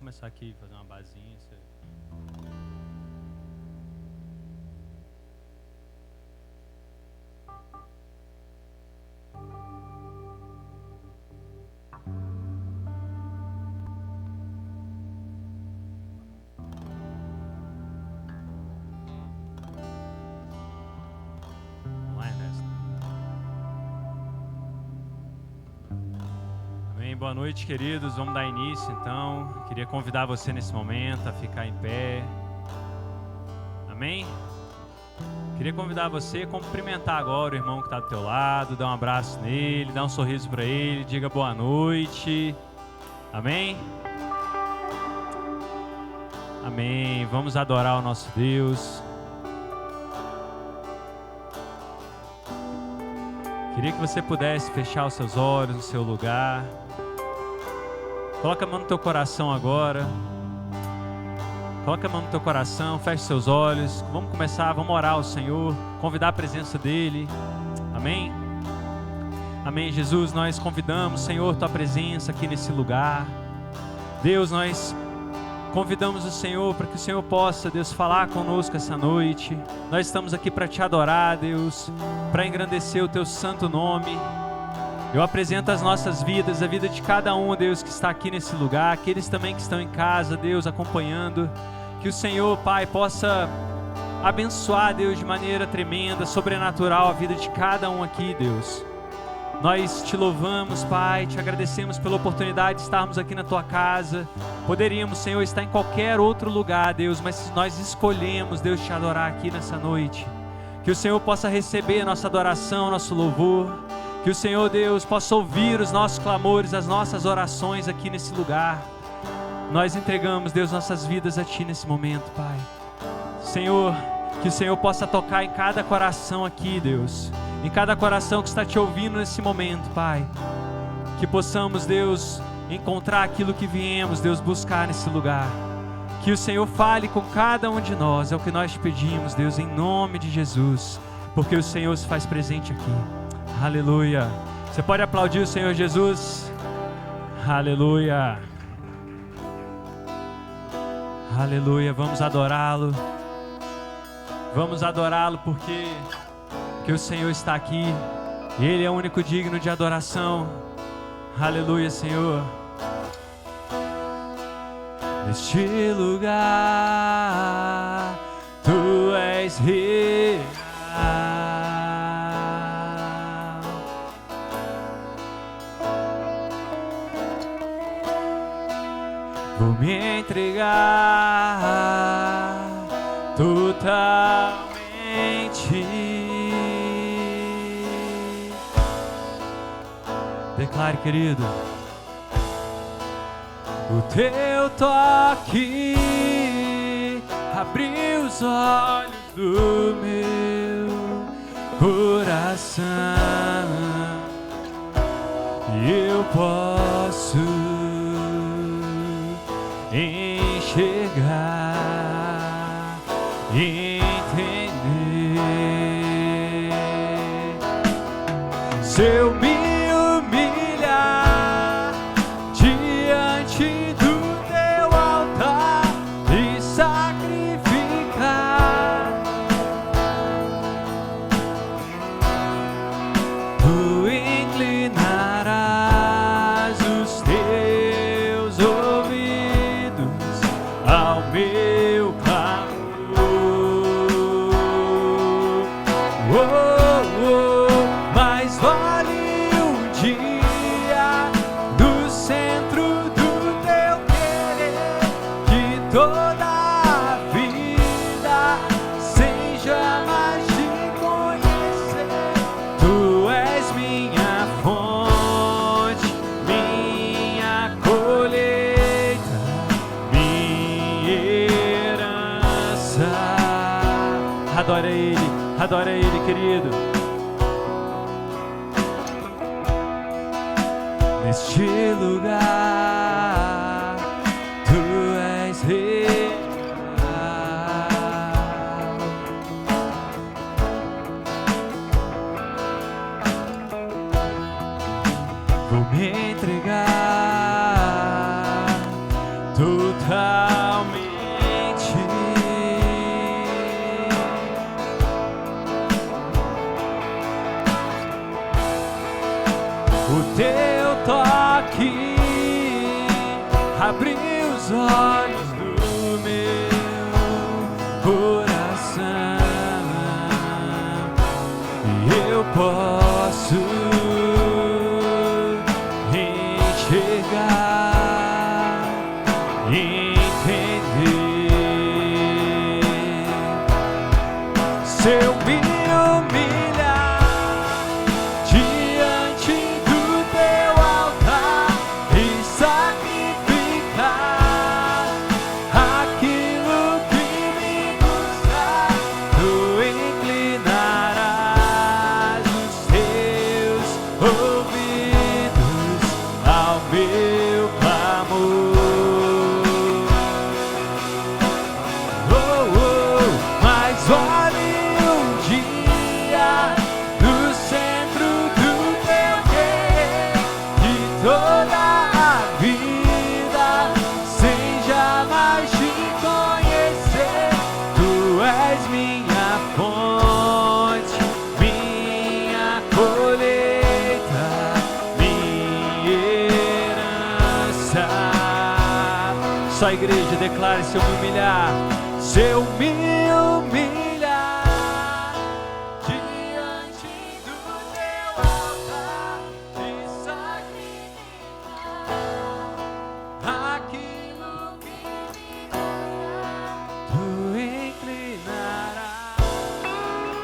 começar aqui, fazer uma basinha. Boa noite, queridos. Vamos dar início, então. Queria convidar você nesse momento a ficar em pé. Amém? Queria convidar você a cumprimentar agora o irmão que está do teu lado, dar um abraço nele, dar um sorriso para ele, diga boa noite. Amém? Amém. Vamos adorar o nosso Deus. Queria que você pudesse fechar os seus olhos no seu lugar. Coloca a mão no teu coração agora. Coloca a mão no teu coração, feche seus olhos. Vamos começar, vamos orar ao Senhor, convidar a presença dEle. Amém? Amém, Jesus, nós convidamos, Senhor, Tua presença aqui nesse lugar. Deus, nós convidamos o Senhor para que o Senhor possa, Deus, falar conosco essa noite. Nós estamos aqui para Te adorar, Deus, para engrandecer o Teu santo nome. Eu apresento as nossas vidas, a vida de cada um, Deus, que está aqui nesse lugar, aqueles também que estão em casa, Deus, acompanhando. Que o Senhor, Pai, possa abençoar, Deus, de maneira tremenda, sobrenatural, a vida de cada um aqui, Deus. Nós Te louvamos, Pai, Te agradecemos pela oportunidade de estarmos aqui na Tua casa. Poderíamos, Senhor, estar em qualquer outro lugar, Deus, mas nós escolhemos, Deus, Te adorar aqui nessa noite. Que o Senhor possa receber a nossa adoração, nosso louvor. Que o Senhor, Deus, possa ouvir os nossos clamores, as nossas orações aqui nesse lugar. Nós entregamos, Deus, nossas vidas a Ti nesse momento, Pai. Senhor, que o Senhor possa tocar em cada coração aqui, Deus. Em cada coração que está Te ouvindo nesse momento, Pai. Que possamos, Deus, encontrar aquilo que viemos, Deus, buscar nesse lugar. Que o Senhor fale com cada um de nós, é o que nós Te pedimos, Deus, em nome de Jesus. Porque o Senhor se faz presente aqui. Aleluia. Você pode aplaudir o Senhor Jesus? Aleluia. Aleluia. Vamos adorá-lo. Vamos adorá-lo porque o Senhor está aqui e Ele é o único digno de adoração. Aleluia, Senhor. Neste lugar Tu és real. Vou me entregar totalmente. Declare, querido. O Teu toque abriu os olhos do meu coração e eu posso enxergar e entender. Se eu me humilhar diante do Teu altar e sacrificar, Tu inclinarás os Teus ouvidos ao meu clamor. Mais vale um dia no centro do Teu querer que toda a vida sem jamais Te conhecer. Tu és minha fonte, minha colheita, minha herança. Adora Ele, querido. Neste lugar Tu és real. Vou me entregar totalmente. o teu toque abriu os olhos do meu coração e eu posso enxergar e entender. Se eu me humilhar diante do teu altar e sacrificar aquilo que me custa, tu inclinarás os teus ouvidos ao meu clamor. Mas vale um dia no centro do teu querer, que toda a vida sem jamais te conhecer. Tu és minha fonte, minha colheita, minha herança. Só a igreja declara: se eu me humilhar, se eu me humilhar diante do teu altar e sacrificar aquilo que me custa, tu inclinarás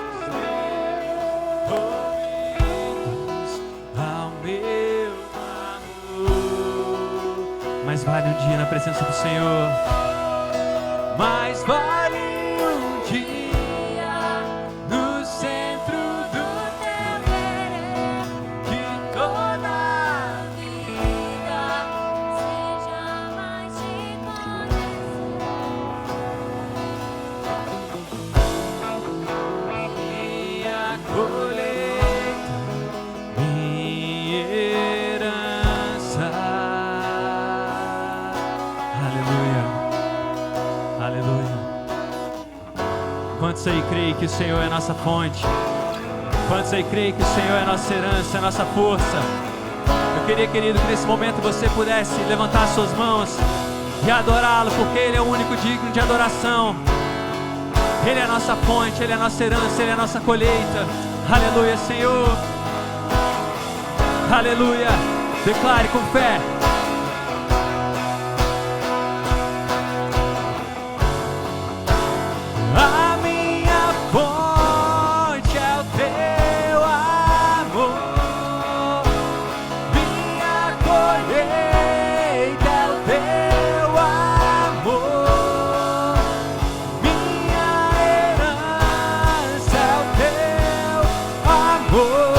os teus ouvidos ao meu clamor. Mas vale um dia na presença do Senhor. Mas vale um dia no centro do teu querer, que toda a vida seja mais te conhecer. Minha colheita, minha herança. Aleluia. Aleluia. Quantos aí creem que o Senhor é a nossa fonte? Quantos aí creem que o Senhor é a nossa herança, é a nossa força? Eu queria, querido, que nesse momento você pudesse levantar suas mãos e adorá-lo, porque Ele é o único digno de adoração. Ele é a nossa fonte, Ele é a nossa herança, Ele é a nossa colheita. Aleluia, Senhor. Aleluia. Declare com fé. A minha fonte é o teu amor, minha colheita é o teu amor, minha herança é o teu amor.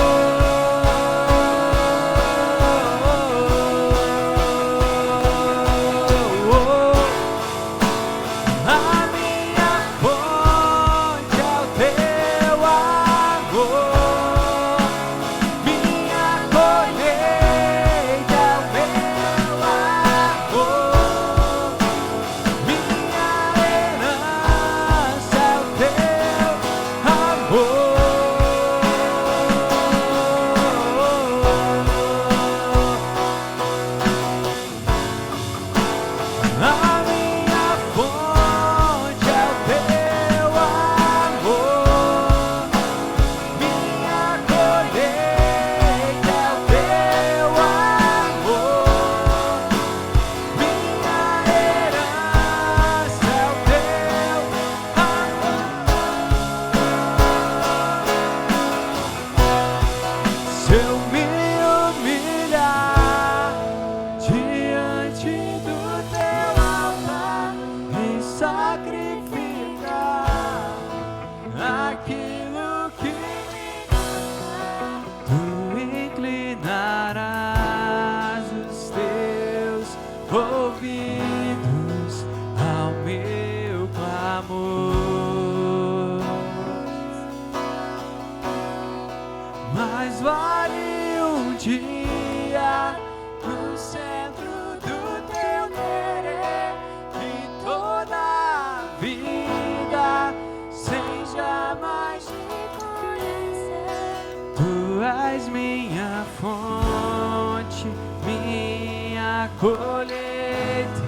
colheita,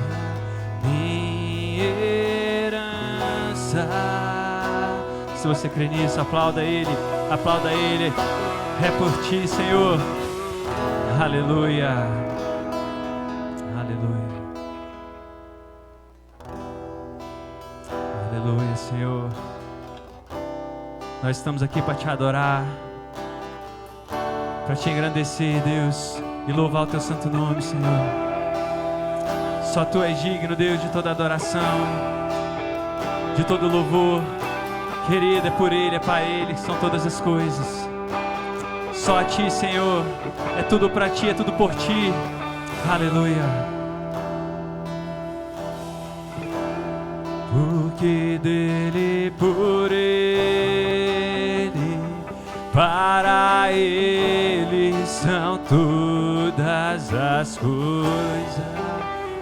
minha herança. Se você crê nisso, aplauda Ele, aplauda Ele. É por Ti, Senhor. Aleluia, aleluia, aleluia, Senhor. Nós estamos aqui para Te adorar, para Te engrandecer, Deus, e louvar o Teu santo nome, Senhor. Só Tu és digno, Deus, de toda adoração, de todo louvor. Querido, é por Ele, é para Ele que são todas as coisas. Só a Ti, Senhor, é tudo para Ti, é tudo por Ti. Aleluia. Porque dele, por Ele, para Ele são todas as coisas.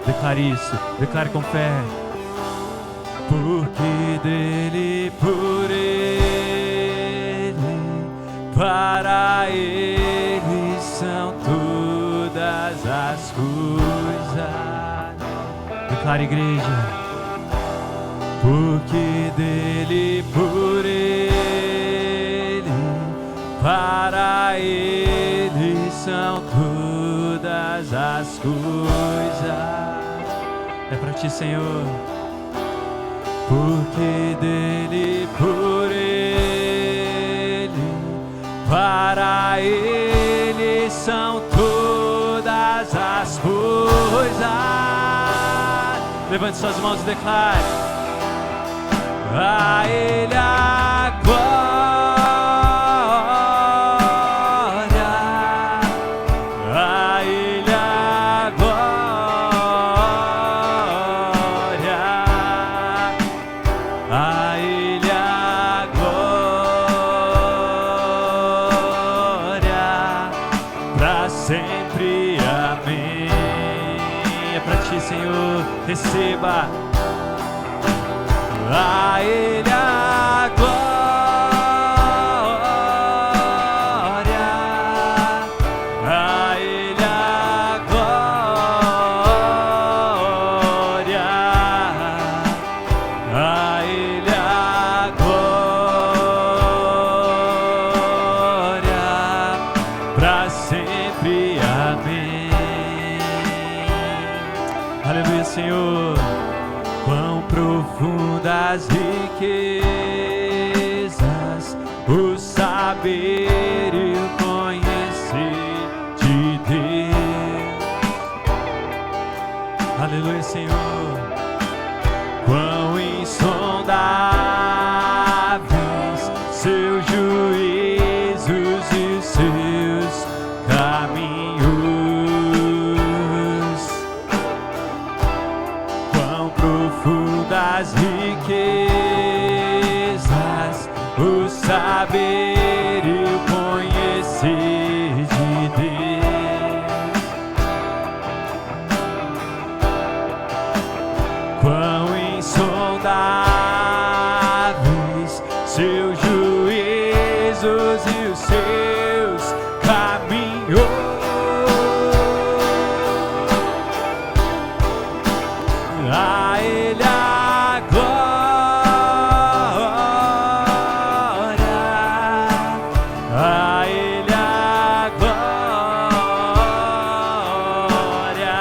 Declare isso, declare com fé. Porque dele, por Ele, para Ele são todas as coisas. Declare, igreja. Porque dele, por Ele, para Ele são todas as coisas. É para Ti, Senhor. Porque dele, por Ele, para Ele são todas as coisas. Levante suas mãos e declare: a Ele a glória, a Ele a glória, a Ele a glória, pra sempre, amém. É pra Ti, Senhor, receba. A Ele a glória, a Ele a glória, a Ele a glória, pra sempre, amém. Aleluia, Senhor. Quão profundas riquezas, o saber e o conhecer de Deus. Aleluia, Senhor. Quão insondáveis seus juízos e os seus caminhos. Quão profundas riquezas, o saber e o conhecer de Deus. Quão insondáveis seus juízos e os seus caminhos. A Ele a glória, a Ele a glória,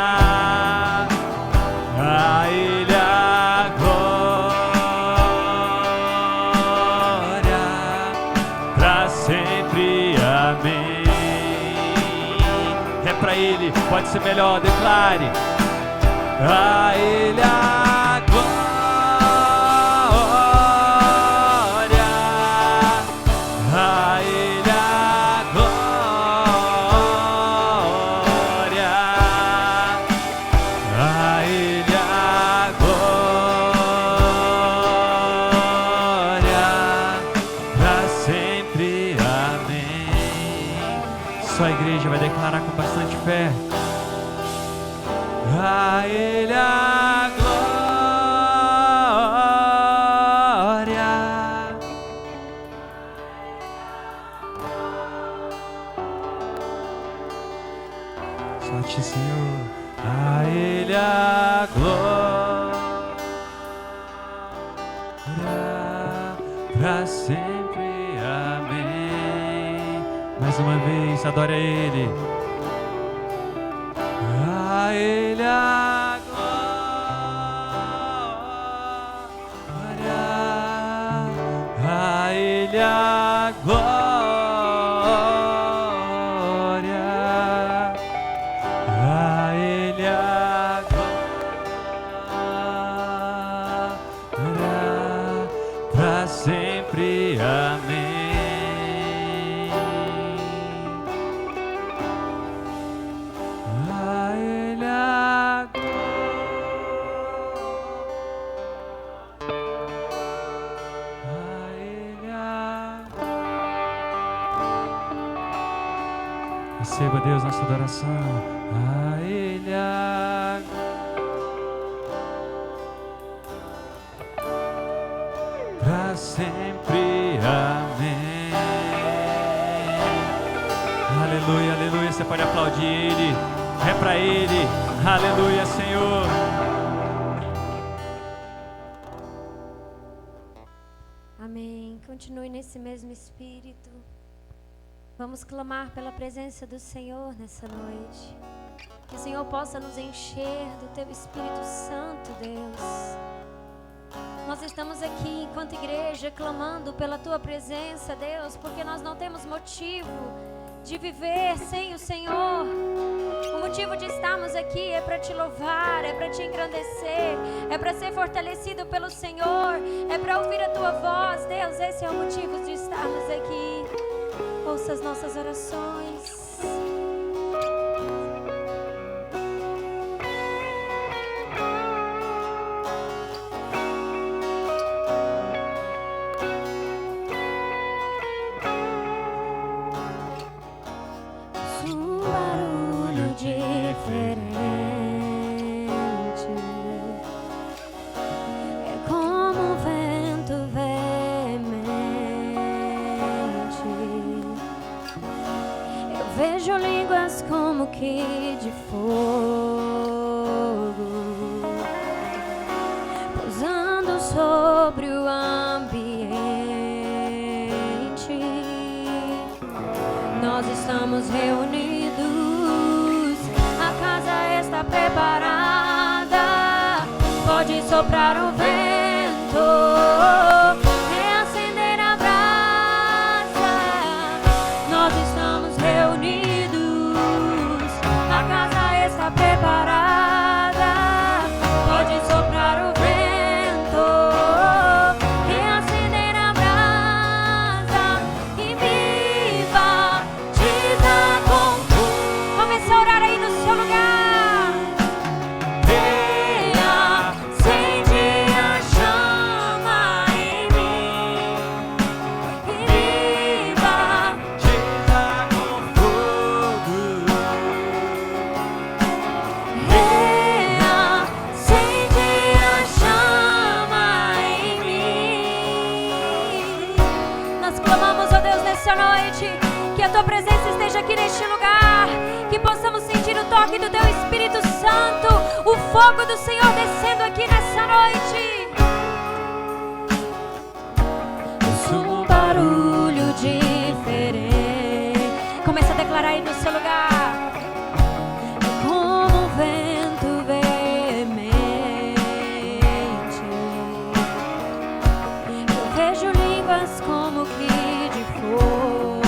a Ele a glória, pra sempre, amém. É pra Ele, pode ser melhor, declare. A Ele a glória, a Ele a glória, a Ele a glória, pra sempre, amém. Só a igreja vai declarar com bastante fé. A Ele a glória, só a Ti, Senhor. A Ele a glória para sempre. Amém. Mais uma vez, adore a Ele. A Ele a glória, a Ele a glória, a Ele a glória, para sempre. Amém. Receba, Deus, nossa adoração. A Ele a para sempre. Amém. Aleluia, aleluia. Você pode aplaudir Ele. É para Ele. Aleluia, Senhor. Amém. Continue nesse mesmo espírito. Vamos clamar pela presença do Senhor nessa noite. Que o Senhor possa nos encher do Teu Espírito Santo, Deus. Nós estamos aqui enquanto igreja clamando pela Tua presença, Deus, porque nós não temos motivo de viver sem o Senhor. O motivo de estarmos aqui é para Te louvar, é para Te engrandecer, é para ser fortalecido pelo Senhor, é para ouvir a Tua voz, Deus. Esse é o motivo de estarmos aqui. Ouça as nossas orações. Um barulho diferente, é como um vento veemente. Vejo línguas como que de fogo pousando sobre o ambiente. Nós estamos reunidos, a casa está preparada. Pode soprar o vento, reacender a brasa. Nós estamos reunidos, a casa está preparada. Pode soprar o vento, reacender a brasa e viva Tita com fogo. Comece a orar aí no seu lugar. Reacende a chama em mim e viva Tita com fogo. Reacende a chama em mim. Nós clamamos, ó Deus, nessa noite, que a Tua presença esteja aqui neste lugar, que possamos sentir o toque do Teu Espírito Santo, o fogo do Senhor descendo aqui nessa noite. Ouço um barulho diferente. Comece a declarar aí no seu lugar. Como um vento veemente, eu vejo línguas como que de fogo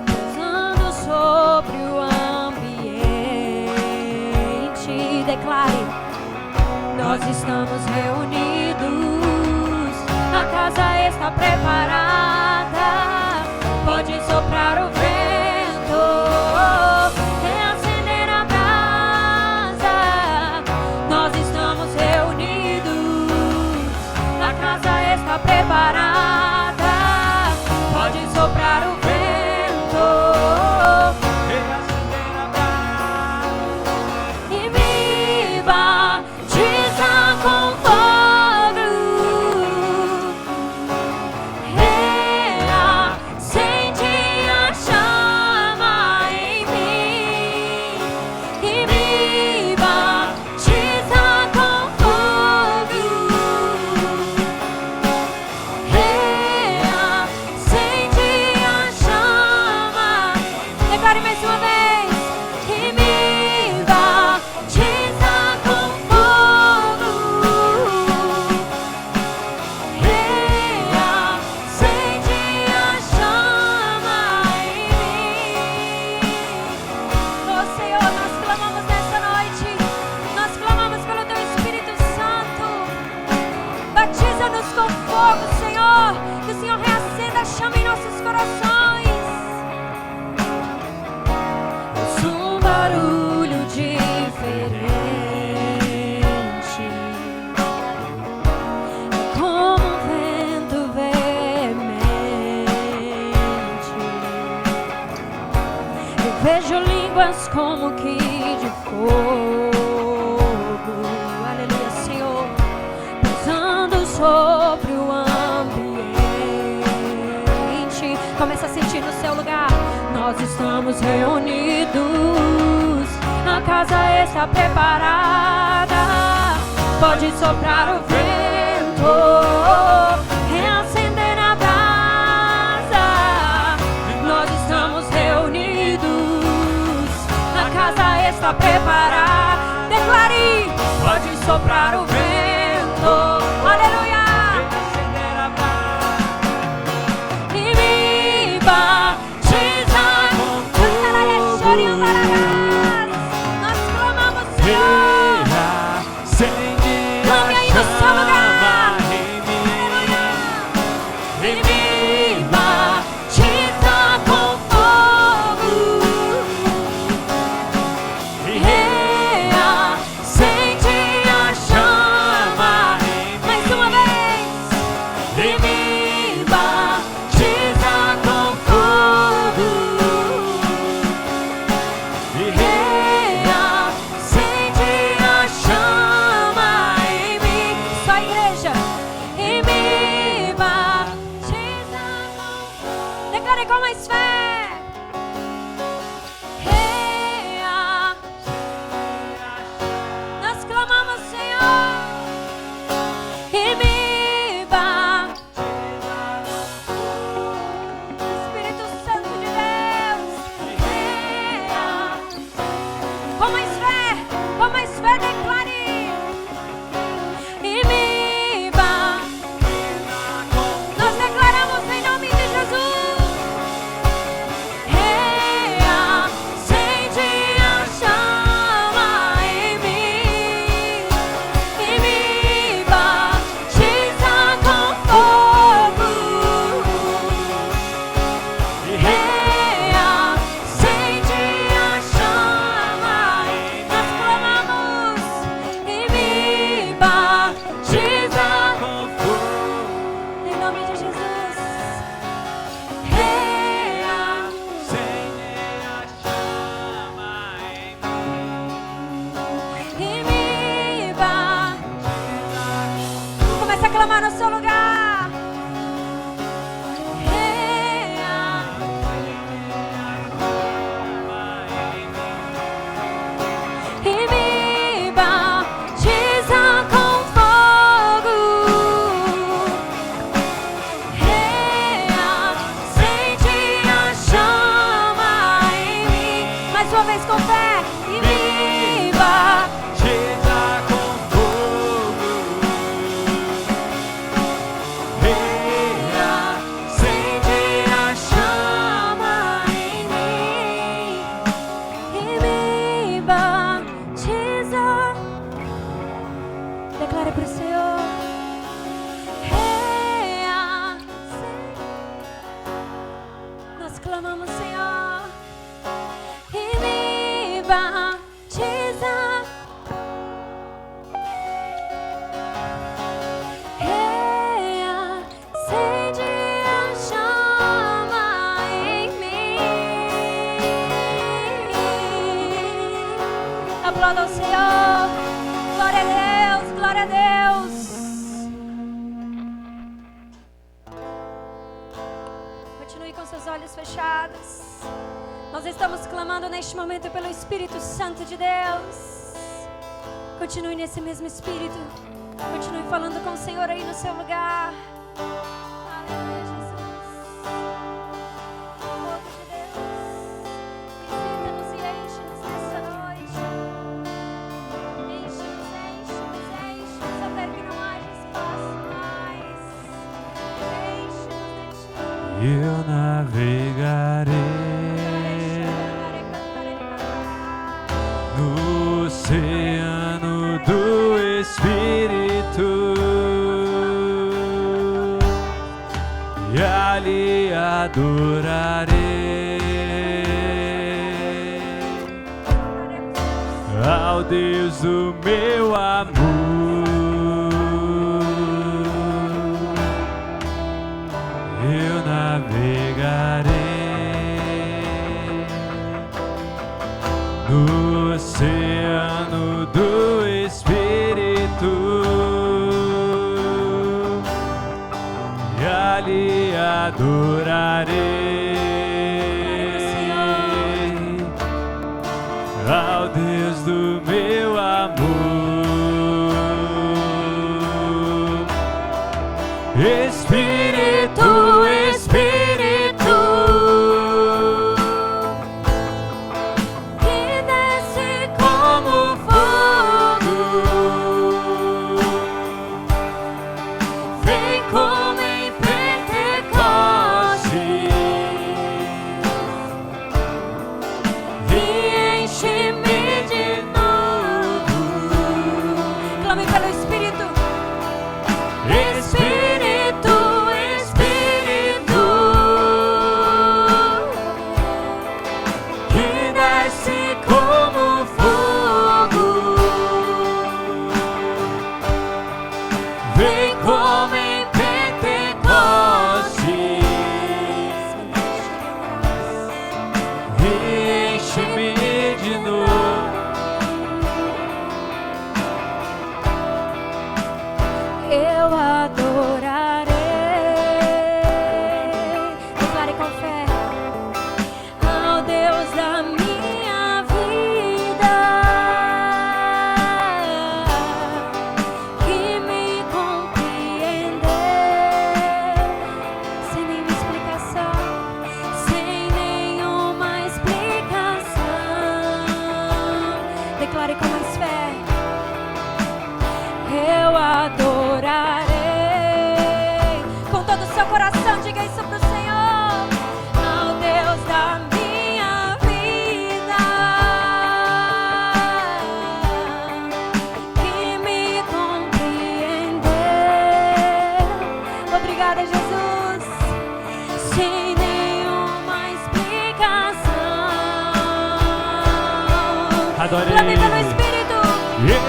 pousando sobre o ambiente. Declare: nós estamos reunidos, a casa está preparada. Pode soprar o vento, reacender a brasa. Nós estamos reunidos, a casa está preparada. Pode soprar o vento, Reacender a brasa. e viva Tita com fogo. Reacende a chama. Declare mais uma vez. E me batiza com fogo. Reacende a chama em mim. Oh Senhor, nós clamamos nessa noite. Nós clamamos pelo Teu Espírito Santo. Batiza-nos com fogo, Senhor. Que o Senhor reacenda a chama em nossos corações. Ouço um barulho diferente, como um vento veemente. Eu vejo línguas como que de fogo. Aleluia, Senhor. Pousando sobre o ambiente. Começa a sentir no seu lugar. Nós estamos reunidos, a casa está preparada. Pode soprar o vento, reacender a brasa. Nós estamos reunidos, a casa está preparada. Declare, pode soprar o vento, aleluia. E me batiza com fogo. Nós clamamos, Senhor. Clame aí no seu lugar. Aleluia. E me batiza com fogo. Reacende a chama. Mais uma vez. E me batiza com fogo. Reacende a chama em mim. Só a igreja. E me batiza com fogo. Declare com mais fé. Nós clamamos, Senhor. E me batiza Espírito Santo de Deus. Com mais fé, declare. E me batiza. Nós declaramos em nome de Jesus. Reacende a chama em mim. E me batiza com fogo. Reacende a chama. Nós clamamos. E me batiza com fogo. Em nome de Jesus. Reacende a chama em mim. E me batiza. Começa a clamar no seu lugar. E me batiza com fogo. Reacende a chama em mim. Mais uma vez com fé. E me batiza com fogo. Reacende a chama em mim. E me batiza. Declare para o Senhor. Reacende. Nós clamamos, Senhor. E me batiza. Reacende a chama em mim. Aplauda ao Senhor. Glória a Deus, glória a Deus. Continue com seus olhos fechados. Nós estamos clamando neste momento pelo Espírito Santo de Deus. Continue nesse mesmo Espírito. Continue falando com o Senhor aí no seu lugar. Aleluia, Jesus. Fogo de Deus. no oceano do Espírito, e ali adorarei ao Deus do meu amor. Eu navegarei no oceano do Espírito, e ali adorarei ao Deus do meu amor. Espírito, Espírito, que desce como fogo, vem como em Pentecoste e enche-me de novo. Clame pelo Espírito. Espírito, Espírito, que desce como fogo, vem como em Pentecoste E enche-me de novo. eu adorarei. Declare com fé ao Deus da minha vida, que me compreendeu sem nenhuma explicação, sem nenhuma explicação. Declare com mais fé. Eu adorarei com todo o seu coração, diga isso pro Senhor, ao Deus da minha vida, que me compreendeu. Obrigada, Jesus, sem nenhuma explicação. Adorei. Clame pelo Espírito.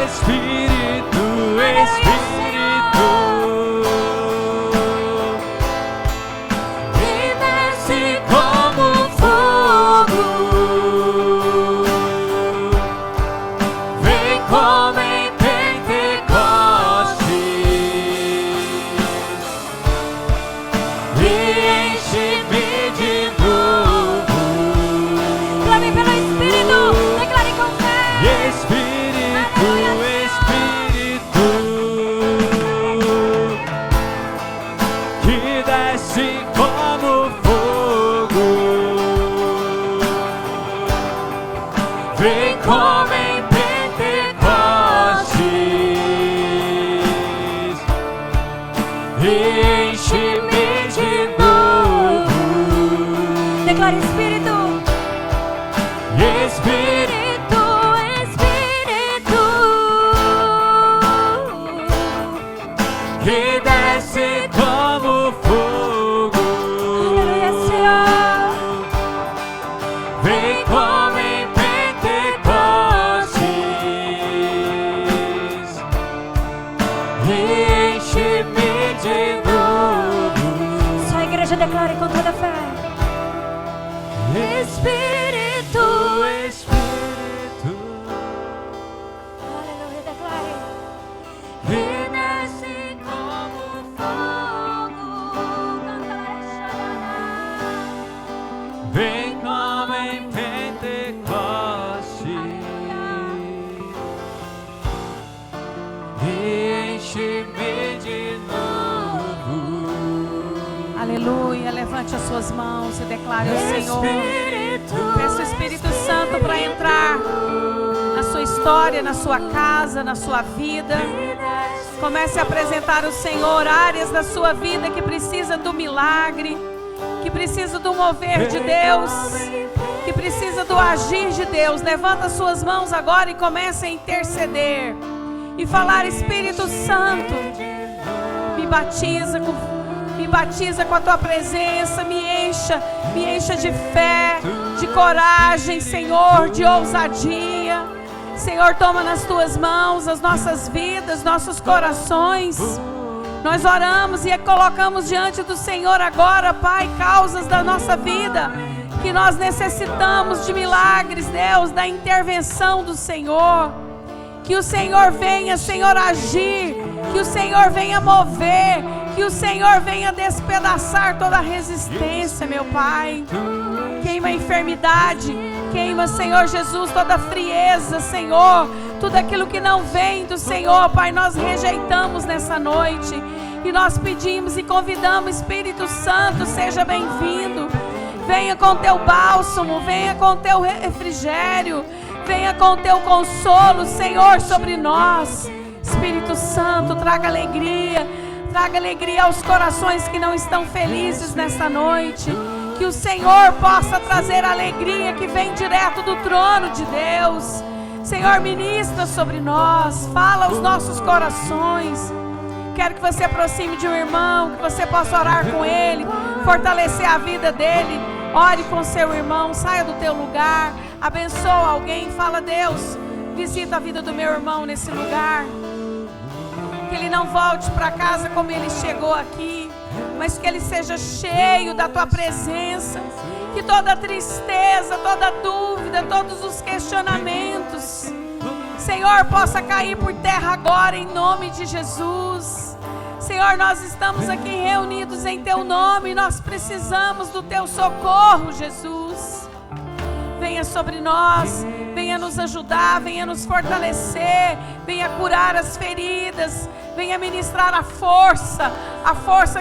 Espírito, Espírito, Que desce como fogo, vem como em Pentecoste e enche-me de novo. clame pelo Espírito, declare com fé. Espírito, Espírito, que desce como fogo, vem como em Pentecostes e enche-me de novo. Declare Espírito. Espírito, Espírito, que desce como fogo, aleluia, Senhor. vem como em Pentecostes e enche-me de novo. Só a igreja declare com toda a fé. Espírito, Espírito, aleluia, declare. que Desce como fogo, vem como em Pentecostes e enche-me de novo. Aleluia, levante as suas mãos e declare ao Senhor. Espírito, Peça o Espírito Santo para entrar na sua história, na sua casa, na sua vida. Comece a apresentar ao Senhor áreas da sua vida que precisa do milagre, que precisa do mover de Deus. que precisa do agir de Deus, levanta suas mãos agora e comece a interceder e falar: Espírito Santo, me batiza com a tua presença, me encha de fé, de coragem, Senhor, de ousadia. Senhor, toma nas tuas mãos as nossas vidas, nossos corações. Nós oramos e colocamos diante do Senhor agora, Pai, causas da nossa vida, que nós necessitamos de milagres, Deus, da intervenção do Senhor. Que o Senhor venha, Senhor, agir, que o Senhor venha mover, que o Senhor venha despedaçar toda a resistência, meu Pai. Queima a enfermidade, queima, Senhor Jesus, toda a frieza, Senhor. Tudo aquilo que não vem do Senhor, Pai, nós rejeitamos nessa noite. E nós pedimos e convidamos, Espírito Santo, seja bem-vindo. Venha com teu bálsamo, venha com teu refrigério, venha com teu consolo, Senhor, sobre nós. Espírito Santo, traga alegria aos corações que não estão felizes nesta noite. Que o Senhor possa trazer alegria que vem direto do trono de Deus. Senhor, ministra sobre nós, fala aos nossos corações. Quero que você aproxime de um irmão, que você possa orar com ele, fortalecer a vida dele. Ore com seu irmão, saia do teu lugar, abençoa alguém, fala: Deus, visita a vida do meu irmão nesse lugar. Que ele não volte para casa como ele chegou aqui, mas que ele seja cheio da tua presença. Que toda tristeza, toda dúvida, todos os questionamentos, Senhor, possa cair por terra agora em nome de Jesus. Senhor, nós estamos aqui reunidos em teu nome, nós precisamos do teu socorro, Jesus. Venha sobre nós, venha nos ajudar, venha nos fortalecer, venha curar as feridas, venha ministrar a força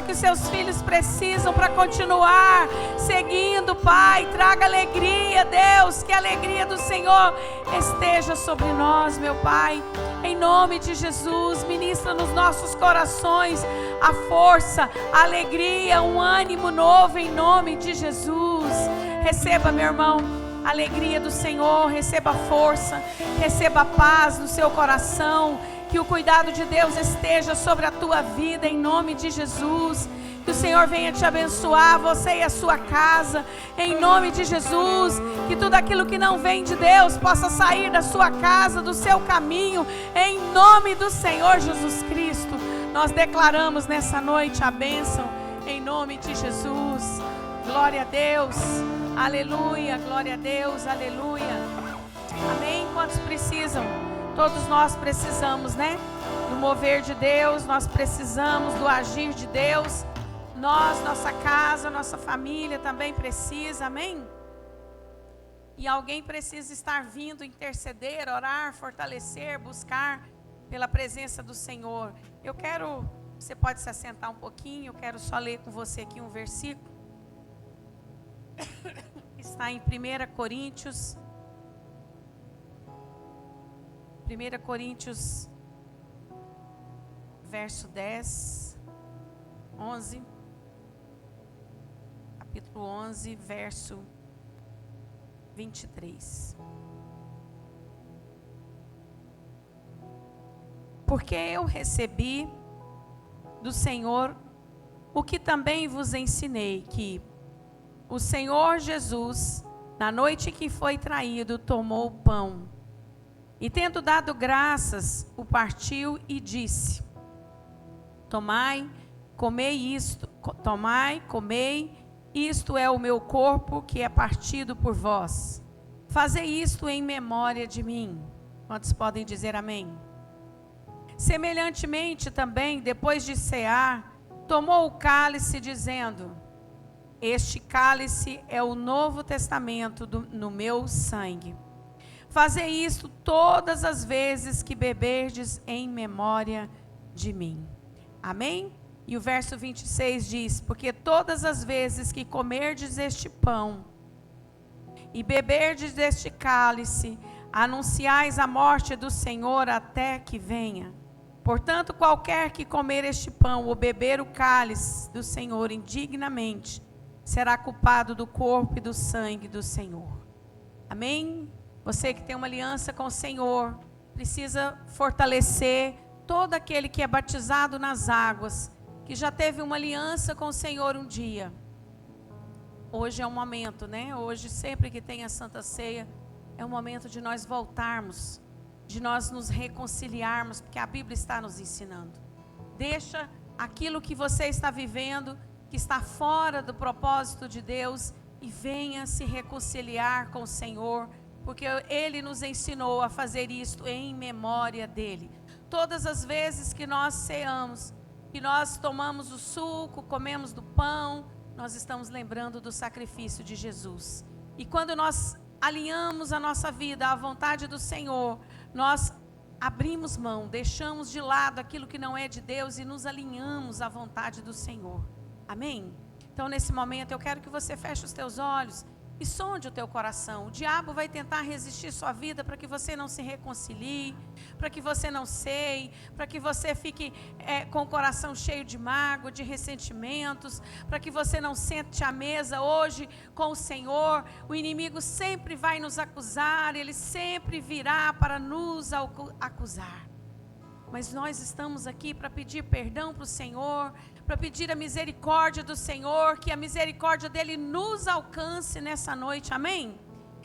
que os seus filhos precisam para continuar seguindo, Pai. Traga alegria, Deus, que a alegria do Senhor esteja sobre nós, meu Pai. Em nome de Jesus, ministra nos nossos corações a força, a alegria, um ânimo novo em nome de Jesus. Receba, meu irmão, a alegria do Senhor, receba força, receba paz no seu coração. Que o cuidado de Deus esteja sobre a tua vida em nome de Jesus. Que o Senhor venha te abençoar, você e a sua casa, em nome de Jesus. Que tudo aquilo que não vem de Deus possa sair da sua casa, do seu caminho, em nome do Senhor Jesus Cristo. Nós declaramos nessa noite a bênção, em nome de Jesus. Glória a Deus, aleluia, glória a Deus, aleluia. Amém? Quantos precisam? Todos nós precisamos, né? Do mover de Deus, nós precisamos do agir de Deus. Nós, nossa casa, nossa família também precisa, amém? E alguém precisa estar vindo interceder, orar, fortalecer, buscar pela presença do Senhor. Você pode se assentar um pouquinho, eu quero só ler com você aqui um versículo. Está em 1 Coríntios. 1 Coríntios, verso 10, 11. Capítulo 11, verso 23. Porque eu recebi do Senhor o que também vos ensinei, que o Senhor Jesus, na noite que foi traído, tomou o pão e, tendo dado graças, o partiu e disse: Tomai, comei, isto é o meu corpo que é partido por vós. Fazei isto em memória de mim. Quantos podem dizer amém? Semelhantemente também, depois de cear, tomou o cálice, dizendo: Este cálice é o novo testamento no meu sangue. Fazei isto todas as vezes que beberdes em memória de mim. Amém? E o verso 26 diz: Porque todas as vezes que comerdes este pão e beberdes deste cálice, anunciais a morte do Senhor até que venha. Portanto, qualquer que comer este pão ou beber o cálice do Senhor indignamente, será culpado do corpo e do sangue do Senhor. Amém? Você que tem uma aliança com o Senhor, precisa fortalecer todo aquele que é batizado nas águas, que já teve uma aliança com o Senhor um dia. Hoje é um momento, né? Hoje, sempre que tem a Santa Ceia, é o momento de nós voltarmos, de nós nos reconciliarmos, porque a Bíblia está nos ensinando. Deixa aquilo que você está vivendo, que está fora do propósito de Deus, e venha se reconciliar com o Senhor, porque Ele nos ensinou a fazer isto em memória dEle. Todas as vezes que nós ceamos, que nós tomamos o suco, comemos do pão, nós estamos lembrando do sacrifício de Jesus. E quando nós alinhamos a nossa vida à vontade do Senhor, nós abrimos mão, deixamos de lado aquilo que não é de Deus e nos alinhamos à vontade do Senhor. Amém? Então, nesse momento, eu quero que você feche os teus olhos e sonde o teu coração. O diabo vai tentar resistir sua vida para que você não se reconcilie, para que você não ceie, para que você fique com o coração cheio de mágoa, de ressentimentos, para que você não sente à mesa hoje com o Senhor. O inimigo sempre vai nos acusar, ele sempre virá para nos acusar. Mas nós estamos aqui para pedir perdão para o Senhor, para pedir a misericórdia do Senhor, que a misericórdia dele nos alcance nessa noite, amém?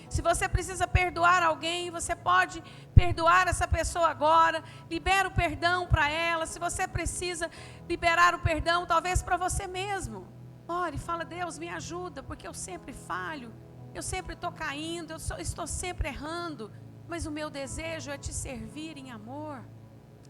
Se você precisa perdoar alguém, você pode perdoar essa pessoa agora, libera o perdão para ela. Se você precisa liberar o perdão, talvez para você mesmo, ore, fala: Deus, me ajuda, porque eu sempre falho, eu sempre estou caindo, estou sempre errando, mas o meu desejo é te servir em amor.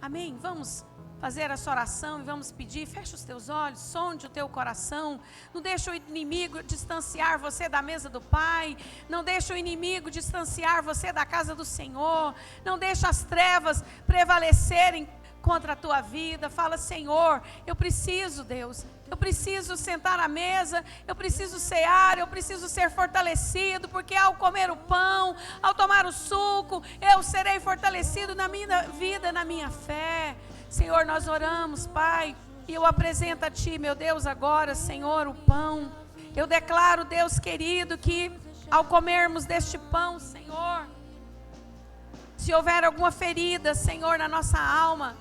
Amém? Vamos fazer essa oração e vamos pedir. Fecha os teus olhos, sonde o teu coração. Não deixa o inimigo distanciar você da mesa do Pai. Não deixa o inimigo distanciar você da casa do Senhor. Não deixa as trevas prevalecerem contra a tua vida. Fala: Senhor, eu preciso, Deus, eu preciso sentar à mesa, eu preciso cear, eu preciso ser fortalecido, porque ao comer o pão, ao tomar o suco, eu serei fortalecido na minha vida, na minha fé. Senhor, nós oramos, Pai, e eu apresento a Ti, meu Deus, agora, Senhor, o pão. Eu declaro, Deus querido, que ao comermos deste pão, Senhor, se houver alguma ferida, Senhor, na nossa alma,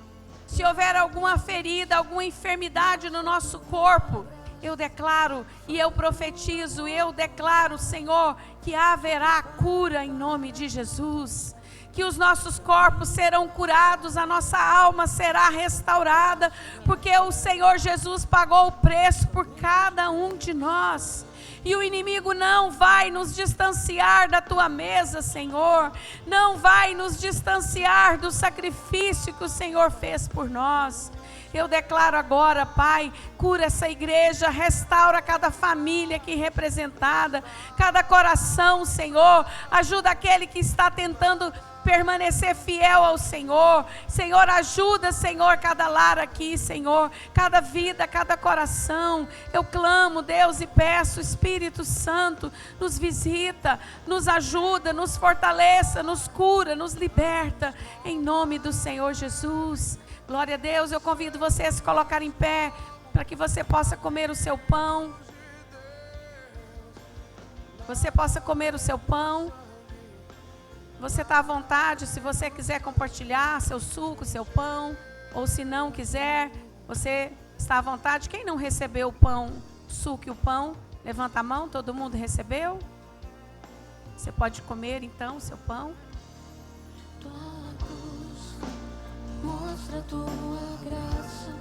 se houver alguma ferida, alguma enfermidade no nosso corpo, eu declaro e eu profetizo, eu declaro, Senhor, que haverá cura em nome de Jesus. Que os nossos corpos serão curados, a nossa alma será restaurada, porque o Senhor Jesus pagou o preço por cada um de nós. E o inimigo não vai nos distanciar da tua mesa, Senhor. Não vai nos distanciar do sacrifício que o Senhor fez por nós. Eu declaro agora, Pai, cura essa igreja, restaura cada família aqui representada, cada coração, Senhor. Ajuda aquele que está tentando permanecer fiel ao Senhor. Senhor, ajuda, Senhor, cada lar aqui, Senhor, cada vida, cada coração. Eu clamo, Deus, e peço, Espírito Santo, nos visita, nos ajuda, nos fortaleça, nos cura, nos liberta, em nome do Senhor Jesus. Glória a Deus. Eu convido você a se colocar em pé, para que você possa comer o seu pão. Você possa comer o seu pão. Você está à vontade, se você quiser compartilhar seu suco, seu pão, ou se não quiser, você está à vontade. Quem não recebeu o pão, o suco e o pão, levanta a mão. Todo mundo recebeu? Você pode comer então o seu pão. Tua cruz mostra a tua graça,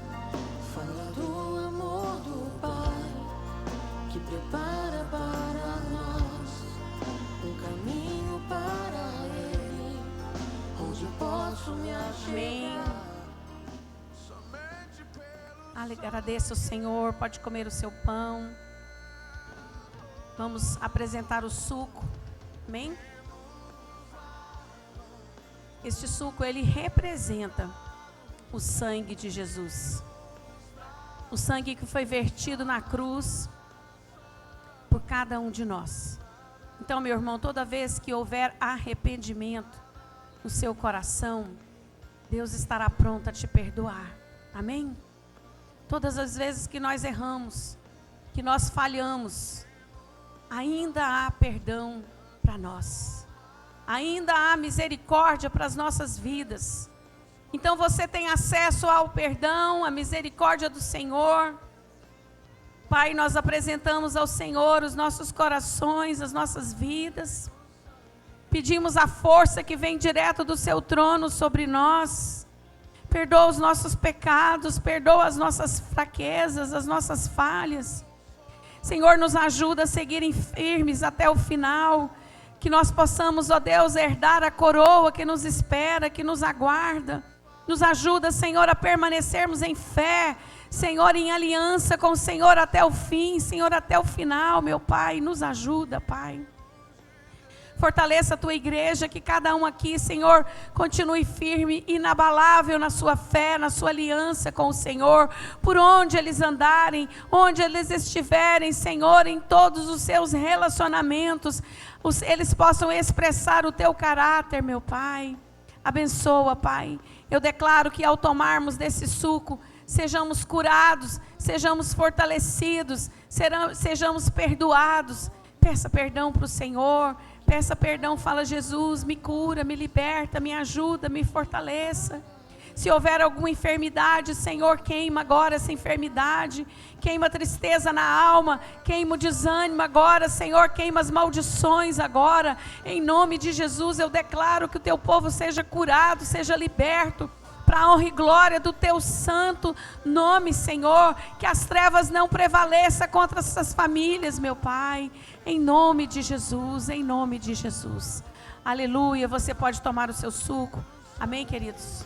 fala do amor do Pai, que prepara para nós um caminho para Ele, onde posso me achegar. Agradeça o Senhor, pode comer o seu pão. Vamos apresentar o suco, amém? Este suco, ele representa o sangue de Jesus. O sangue que foi vertido na cruz por cada um de nós. Então, meu irmão, toda vez que houver arrependimento no seu coração, Deus estará pronto a te perdoar. Amém? Todas as vezes que nós erramos, que nós falhamos, ainda há perdão para nós. Ainda há misericórdia para as nossas vidas. Então você tem acesso ao perdão, à misericórdia do Senhor. Pai, nós apresentamos ao Senhor os nossos corações, as nossas vidas. Pedimos a força que vem direto do seu trono sobre nós. Perdoa os nossos pecados, perdoa as nossas fraquezas, as nossas falhas. Senhor, nos ajuda a seguirem firmes até o final. Que nós possamos, ó Deus, herdar a coroa que nos espera, que nos aguarda. Nos ajuda, Senhor, a permanecermos em fé, Senhor, em aliança com o Senhor até o fim, Senhor, até o final, meu Pai. Nos ajuda, Pai. Fortaleça a tua igreja, que cada um aqui, Senhor, continue firme, inabalável na sua fé, na sua aliança com o Senhor, por onde eles andarem, onde eles estiverem, Senhor, em todos os seus relacionamentos, eles possam expressar o teu caráter, meu Pai. Abençoa, Pai. Eu declaro que ao tomarmos desse suco, sejamos curados, sejamos fortalecidos, sejamos perdoados. Peça perdão para o Senhor. Peça perdão, fala: Jesus, me cura, me liberta, me ajuda, me fortaleça. Se houver alguma enfermidade, Senhor, queima agora essa enfermidade. Queima a tristeza na alma, queima o desânimo agora, Senhor, queima as maldições agora. Em nome de Jesus, eu declaro que o teu povo seja curado, seja liberto, para a honra e glória do teu santo nome, Senhor. Que as trevas não prevaleçam contra essas famílias, meu Pai. Em nome de Jesus, em nome de Jesus. Aleluia, você pode tomar o seu suco. Amém, queridos?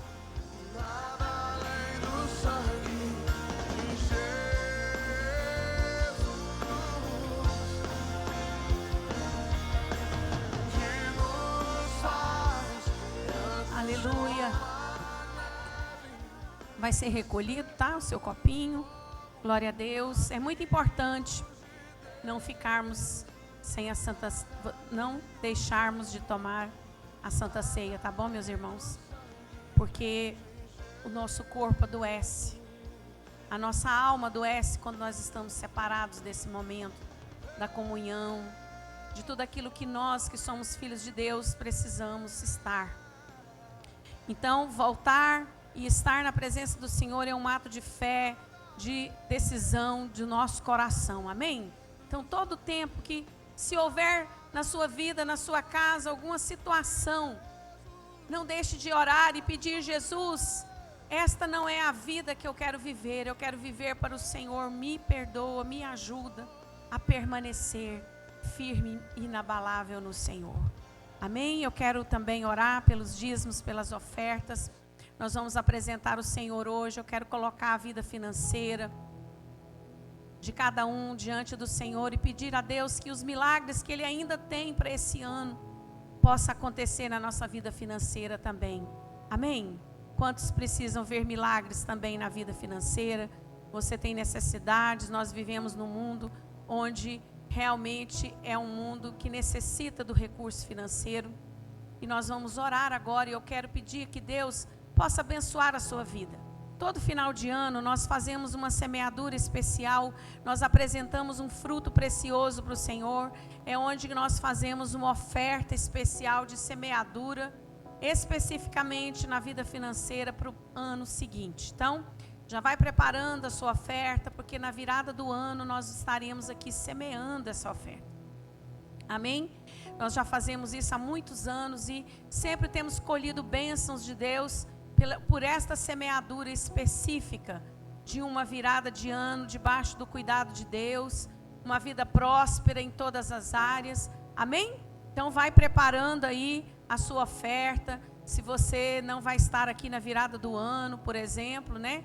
Aleluia. Vai ser recolhido, tá? O seu copinho. Glória a Deus. É muito importante não ficarmos sem a Santa, não deixarmos de tomar a Santa Ceia, tá bom, meus irmãos? Porque o nosso corpo adoece, a nossa alma adoece quando nós estamos separados desse momento, da comunhão, de tudo aquilo que nós, que somos filhos de Deus, precisamos estar. Então, voltar e estar na presença do Senhor é um ato de fé, de decisão do nosso coração, amém? Então, todo tempo que, se houver na sua vida, na sua casa, alguma situação, não deixe de orar e pedir: Jesus, esta não é a vida que eu quero viver para o Senhor, me perdoa, me ajuda a permanecer firme e inabalável no Senhor. Amém? Eu quero também orar pelos dízimos, pelas ofertas. Nós vamos apresentar o Senhor hoje. Eu quero colocar a vida financeira de cada um diante do Senhor e pedir a Deus que os milagres que Ele ainda tem para esse ano possa acontecer na nossa vida financeira também. Amém? Quantos precisam ver milagres também na vida financeira? Você tem necessidades. Nós vivemos num mundo onde realmente é um mundo que necessita do recurso financeiro. E nós vamos orar agora, e eu quero pedir que Deus possa abençoar a sua vida. Todo final de ano nós fazemos uma semeadura especial, nós apresentamos um fruto precioso para o Senhor, é onde nós fazemos uma oferta especial de semeadura, especificamente na vida financeira para o ano seguinte. Então, já vai preparando a sua oferta, porque na virada do ano nós estaremos aqui semeando essa oferta. Amém? Nós já fazemos isso há muitos anos e sempre temos colhido bênçãos de Deus por esta semeadura específica de uma virada de ano debaixo do cuidado de Deus, uma vida próspera em todas as áreas. Amém? Então vai preparando aí a sua oferta. Se você não vai estar aqui na virada do ano, por exemplo, né?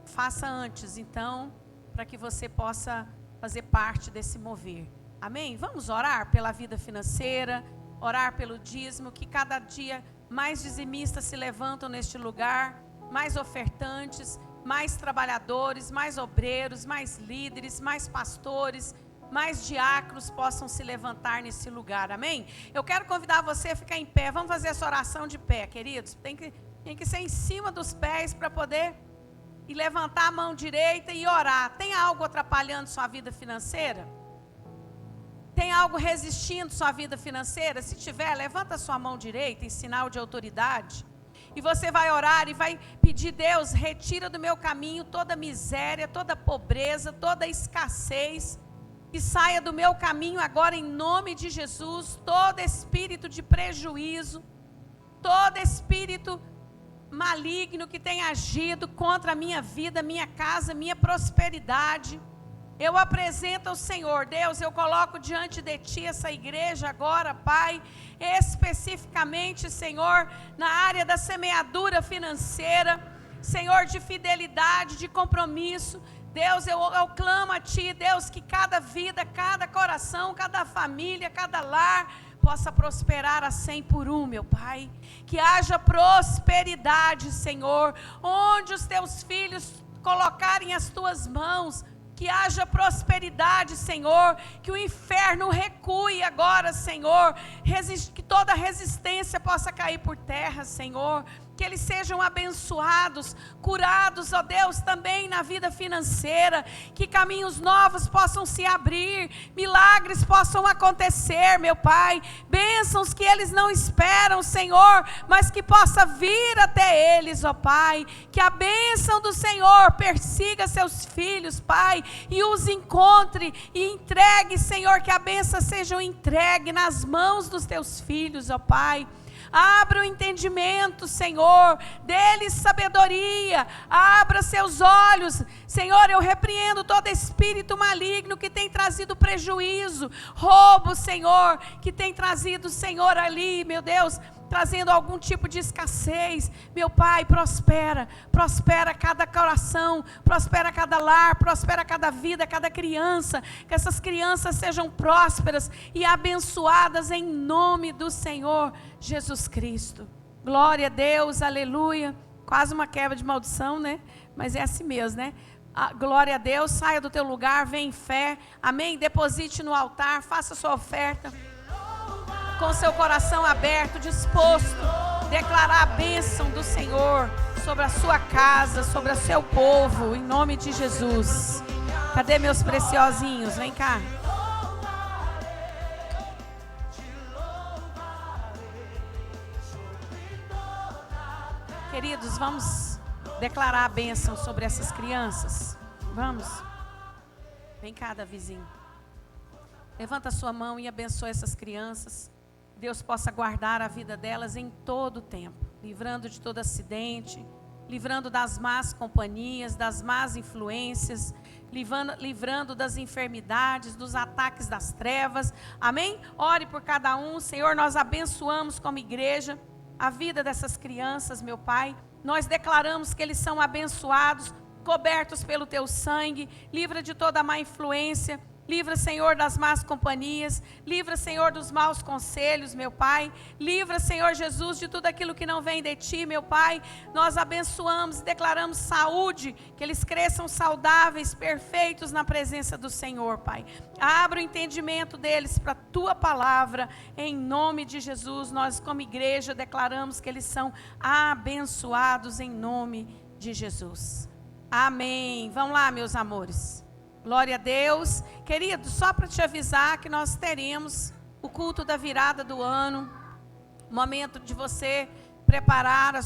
Faça antes, então, para que você possa fazer parte desse mover. Amém? Vamos orar pela vida financeira, orar pelo dízimo, que cada dia mais dizimistas se levantam neste lugar, mais ofertantes, mais trabalhadores, mais obreiros, mais líderes, mais pastores, mais diáconos possam se levantar nesse lugar, amém? Eu quero convidar você a ficar em pé. Vamos fazer essa oração de pé, queridos. Tem que ser em cima dos pés para poder e levantar a mão direita e orar. Tem algo atrapalhando sua vida financeira? Tem algo resistindo sua vida financeira? Se tiver, levanta sua mão direita em sinal de autoridade. E você vai orar e vai pedir: Deus, retira do meu caminho toda miséria, toda pobreza, toda escassez. Que saia do meu caminho agora em nome de Jesus. Todo espírito de prejuízo, todo espírito maligno que tem agido contra a minha vida, minha casa, minha prosperidade. Eu apresento ao Senhor. Deus, eu coloco diante de Ti essa igreja agora, Pai, especificamente, Senhor, na área da semeadura financeira, Senhor, de fidelidade, de compromisso. Deus, eu clamo a Ti, Deus, que cada vida, cada coração, cada família, cada lar possa prosperar a 100 por 1, meu Pai. Que haja prosperidade, Senhor, onde os Teus filhos colocarem as Tuas mãos. Que haja prosperidade, Senhor, que o inferno recue agora, Senhor, que toda resistência possa cair por terra, Senhor, que eles sejam abençoados, curados, ó Deus, também na vida financeira, que caminhos novos possam se abrir, milagres possam acontecer, meu Pai, bênçãos que eles não esperam, Senhor, mas que possa vir até eles, ó Pai, que a bênção do Senhor persiga seus filhos, Pai, e os encontre e entregue, Senhor, que a bênção seja entregue nas mãos dos teus filhos, ó Pai. Abra o entendimento, Senhor, dê-lhes sabedoria, abra seus olhos, Senhor, eu repreendo todo espírito maligno que tem trazido prejuízo, roubo, Senhor, que tem trazido, Senhor, ali, meu Deus, trazendo algum tipo de escassez. Meu Pai, prospera cada coração, prospera cada lar, prospera cada vida, cada criança, que essas crianças sejam prósperas e abençoadas em nome do Senhor Jesus Cristo. Glória a Deus, aleluia. Quase uma quebra de maldição, né? Mas é assim mesmo, né? Glória a Deus, saia do teu lugar, vem em fé, amém? Deposite no altar, faça sua oferta com seu coração aberto, disposto a declarar a bênção do Senhor sobre a sua casa, sobre o seu povo, em nome de Jesus. Cadê meus preciosinhos? Vem cá. Queridos, vamos declarar a bênção sobre essas crianças. Vamos. Vem cá, Davizinho. Levanta a sua mão e abençoe essas crianças. Deus possa guardar a vida delas em todo o tempo, livrando de todo acidente, livrando das más companhias, das más influências, livrando das enfermidades, dos ataques das trevas, amém? Ore por cada um, Senhor, nós abençoamos como igreja a vida dessas crianças, meu Pai, nós declaramos que eles são abençoados, cobertos pelo Teu sangue, livra de toda má influência, livra, Senhor, das más companhias, livra, Senhor, dos maus conselhos, meu Pai, livra, Senhor Jesus, de tudo aquilo que não vem de Ti, meu Pai, nós abençoamos e declaramos saúde, que eles cresçam saudáveis, perfeitos na presença do Senhor, Pai, abra o entendimento deles para a Tua palavra, em nome de Jesus, nós como igreja declaramos que eles são abençoados em nome de Jesus, amém. Vamos lá, meus amores. Glória a Deus. Querido, só para te avisar que nós teremos o culto da virada do ano, momento de você preparar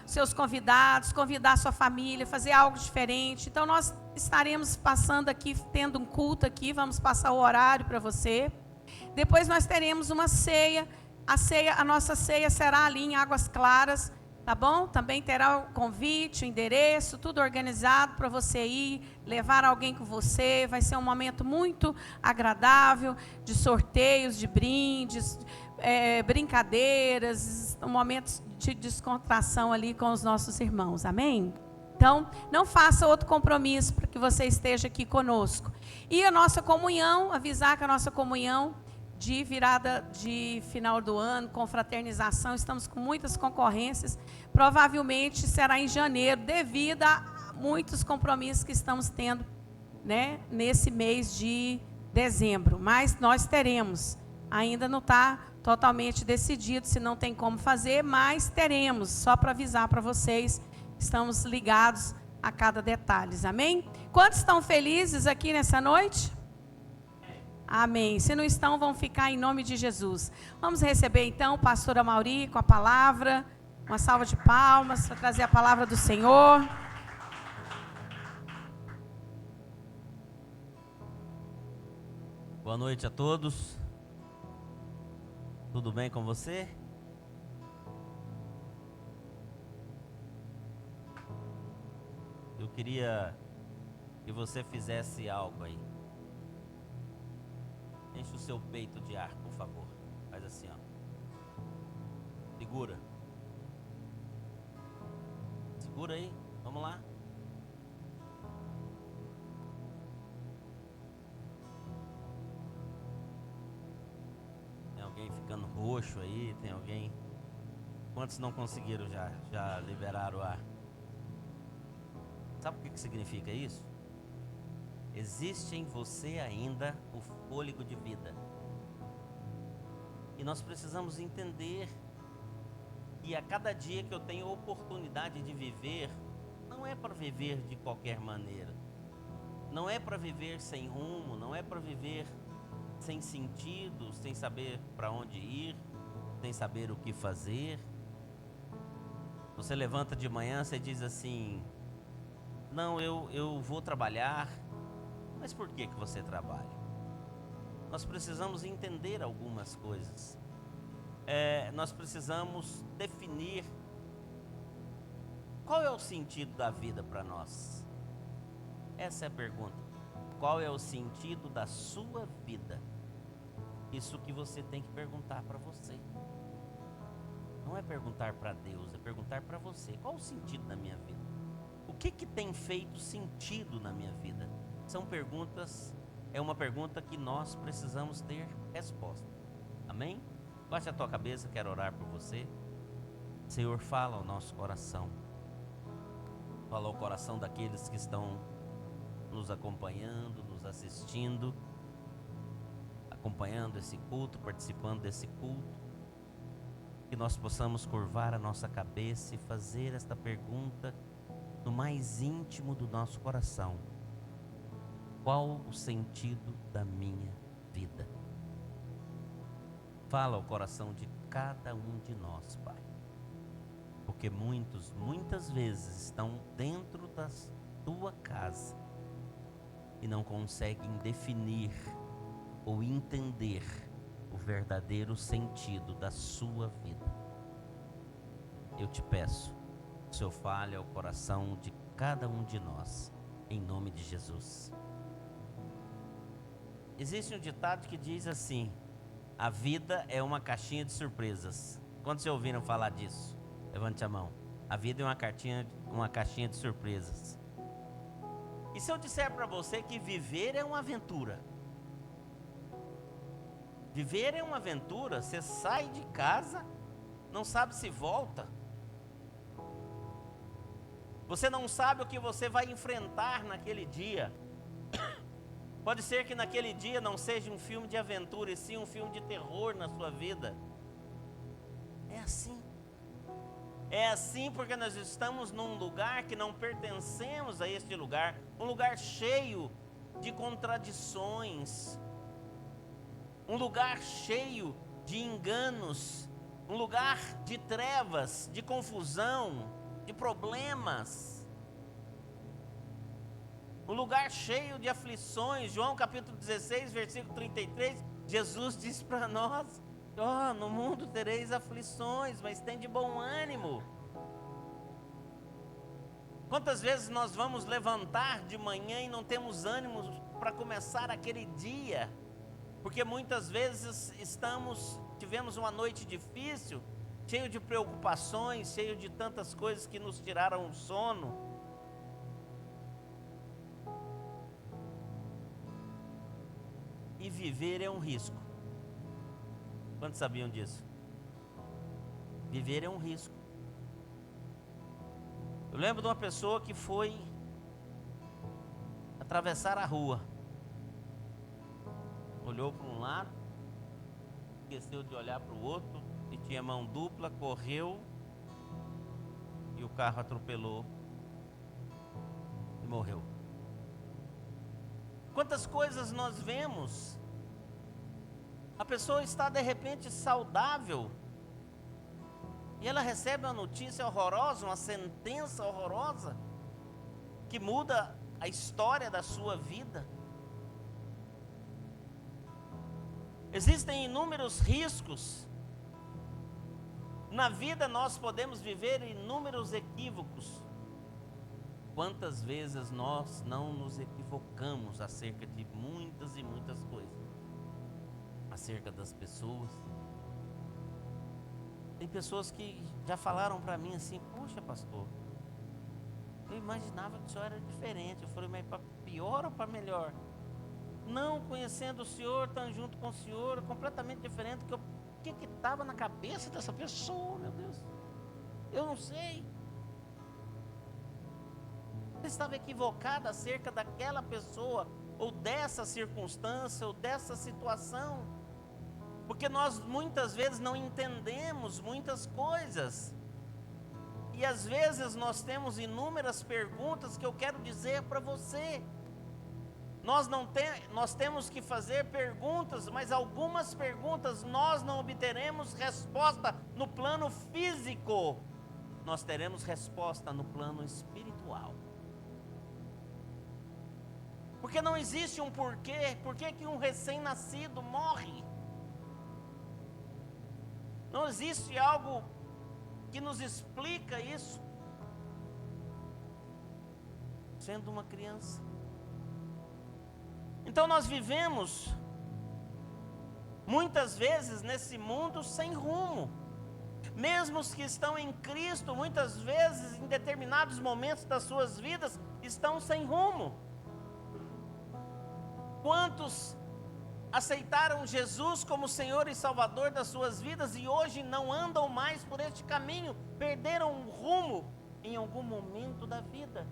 seus convidados, convidar a sua família, fazer algo diferente. Então nós estaremos passando aqui, tendo um culto aqui, vamos passar o horário para você. Depois nós teremos uma ceia, a nossa ceia será ali em Águas Claras, tá bom? Também terá o convite, o endereço, tudo organizado para você ir, levar alguém com você. Vai ser um momento muito agradável, de sorteios, de brindes, brincadeiras, momentos de descontração ali com os nossos irmãos, amém? Então, não faça outro compromisso para que você esteja aqui conosco. E a nossa comunhão, avisar que a nossa comunhão de virada de final do ano, confraternização, estamos com muitas concorrências, provavelmente será em janeiro, devido a muitos compromissos que estamos tendo, né, nesse mês de dezembro, mas nós teremos, ainda não está totalmente decidido, se não tem como fazer, mas teremos, só para avisar para vocês, estamos ligados a cada detalhe, amém? Quantos estão felizes aqui nessa noite? Amém. Se não estão, vão ficar em nome de Jesus. Vamos receber então o pastor Amauri com a palavra. Uma salva de palmas para trazer a palavra do Senhor. Boa noite a todos. Tudo bem com você? Eu queria que você fizesse algo aí. Enche o seu peito de ar, por favor. Faz assim, ó. Segura. Segura aí. Vamos lá. Tem alguém ficando roxo aí? Tem alguém? Quantos não conseguiram já liberaram o ar? Sabe o que significa isso? Existe em você ainda o fôlego de vida. E nós precisamos entender que a cada dia que eu tenho oportunidade de viver, não é para viver de qualquer maneira. Não é para viver sem rumo, não é para viver sem sentido, sem saber para onde ir, sem saber o que fazer. Você levanta de manhã, você diz assim: não, eu vou trabalhar. Mas por que você trabalha? Nós precisamos entender algumas coisas. Nós precisamos definir qual é o sentido da vida para nós. Essa é a pergunta. Qual é o sentido da sua vida? Isso que você tem que perguntar para você. Não é perguntar para Deus, é perguntar para você. Qual o sentido da minha vida? O que tem feito sentido na minha vida? São perguntas, é uma pergunta que nós precisamos ter resposta. Amém? Baixe a tua cabeça, quero orar por você. Senhor, fala ao nosso coração. Fala ao coração daqueles que estão nos acompanhando, nos assistindo, acompanhando esse culto, participando desse culto. Que nós possamos curvar a nossa cabeça e fazer esta pergunta no mais íntimo do nosso coração. Qual o sentido da minha vida? Fala ao coração de cada um de nós, Pai. Porque muitas vezes estão dentro da tua casa e não conseguem definir ou entender o verdadeiro sentido da sua vida. Eu te peço, que o Senhor fale ao coração de cada um de nós, em nome de Jesus. Existe um ditado que diz assim: a vida é uma caixinha de surpresas. Quantos já ouviram falar disso? Levante a mão. A vida é uma caixinha de surpresas. E se eu disser para você que viver é uma aventura? Viver é uma aventura. Você sai de casa, não sabe se volta. Você não sabe o que você vai enfrentar naquele dia. Pode ser que naquele dia não seja um filme de aventura, e sim um filme de terror na sua vida. É assim. É assim porque nós estamos num lugar que não pertencemos a este lugar. Um lugar cheio de contradições. Um lugar cheio de enganos. Um lugar de trevas, de confusão, de problemas. Um lugar cheio de aflições. João capítulo 16, versículo 33, Jesus disse para nós: no mundo tereis aflições, mas tem de bom ânimo. Quantas vezes nós vamos levantar de manhã e não temos ânimo para começar aquele dia? Porque muitas vezes tivemos uma noite difícil, cheio de preocupações, cheio de tantas coisas que nos tiraram o sono. E viver é um risco. Quantos sabiam disso? Viver é um risco. Eu lembro de uma pessoa que foi atravessar a rua. Olhou para um lado, esqueceu de olhar para o outro, e tinha mão dupla, correu, e o carro atropelou e morreu. Quantas coisas nós vemos A pessoa está de repente saudável e ela recebe uma notícia horrorosa, uma sentença horrorosa que muda a história da sua vida. Existem inúmeros riscos. Na vida nós podemos viver inúmeros equívocos. Quantas vezes nós não nos equivocamos acerca de muitas e muitas coisas? Acerca das pessoas. Tem pessoas que já falaram para mim assim: poxa, pastor, eu imaginava que o senhor era diferente. Eu falei: mas para pior ou para melhor? Não, conhecendo o senhor, estando junto com o senhor, é completamente diferente. O que estava na cabeça dessa pessoa, meu Deus? Eu não sei. Você estava equivocado acerca daquela pessoa, ou dessa circunstância, ou dessa situação. Porque nós muitas vezes não entendemos muitas coisas. E às vezes nós temos inúmeras perguntas que eu quero dizer para você. Nós temos que fazer perguntas, mas algumas perguntas nós não obteremos resposta no plano físico. Nós teremos resposta no plano espiritual. Porque não existe um porquê. Por que um recém-nascido morre? Não existe algo que nos explica isso. Sendo uma criança. Então nós vivemos muitas vezes nesse mundo sem rumo. Mesmo os que estão em Cristo, muitas vezes em determinados momentos das suas vidas, estão sem rumo. Quantos aceitaram Jesus como Senhor e Salvador das suas vidas e hoje não andam mais por este caminho, perderam o rumo em algum momento da vida?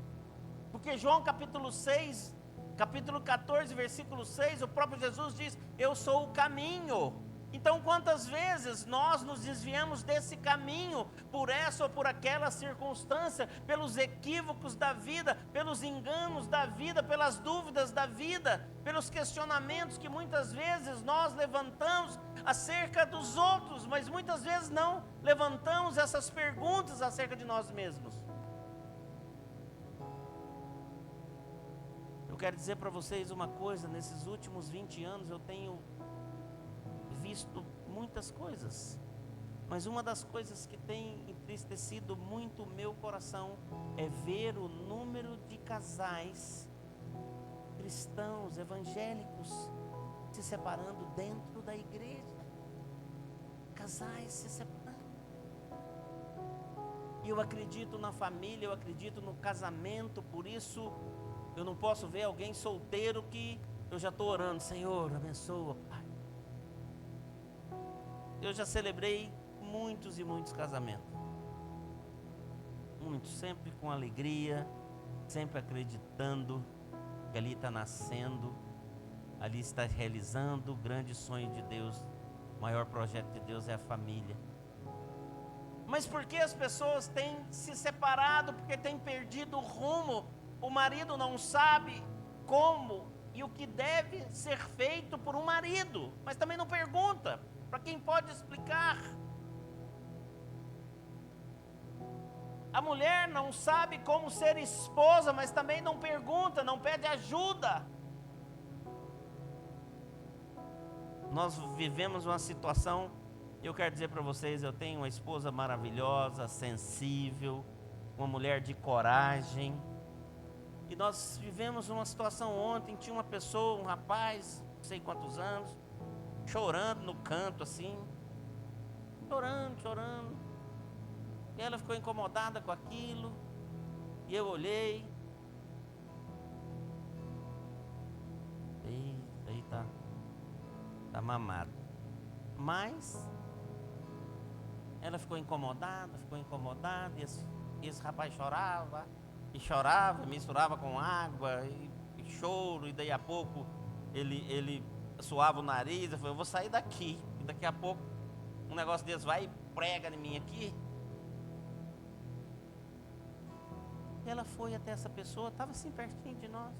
Porque João capítulo 6, capítulo 14, versículo 6, o próprio Jesus diz: eu sou o caminho. Então quantas vezes nós nos desviamos desse caminho, por essa ou por aquela circunstância, pelos equívocos da vida, pelos enganos da vida, pelas dúvidas da vida, pelos questionamentos que muitas vezes nós levantamos acerca dos outros, mas muitas vezes não levantamos essas perguntas acerca de nós mesmos. Eu quero dizer para vocês uma coisa: nesses últimos 20 anos eu tenho visto muitas coisas, mas uma das coisas que tem entristecido muito o meu coração é ver o número de casais cristãos, evangélicos, se separando dentro da igreja. Casais se separando. E eu acredito na família, eu acredito no casamento, por isso eu não posso ver alguém solteiro que eu já estou orando: Senhor, abençoa, Pai. Eu já celebrei muitos e muitos casamentos. Muitos, sempre com alegria, sempre acreditando que ali está nascendo, ali está realizando o grande sonho de Deus. O maior projeto de Deus é a família. Mas por que as pessoas têm se separado? Porque têm perdido o rumo. O marido não sabe como e o que deve ser feito por um marido, mas também não pergunta para quem pode explicar. A mulher não sabe como ser esposa, mas também não pergunta, não pede ajuda. Nós vivemos uma situação, eu quero dizer para vocês, eu tenho uma esposa maravilhosa, sensível, uma mulher de coragem. E nós vivemos uma situação ontem, tinha uma pessoa, um rapaz, não sei quantos anos, chorando no canto assim, chorando. E ela ficou incomodada com aquilo, e eu olhei, eita, aí tá mamado. Mas ela ficou incomodada, e esse rapaz chorava, misturava com água e choro, e daí a pouco ele suava o nariz. Eu falei: eu vou sair daqui, e daqui a pouco um negócio desse vai e prega em mim aqui. E ela foi até essa pessoa, estava assim pertinho de nós,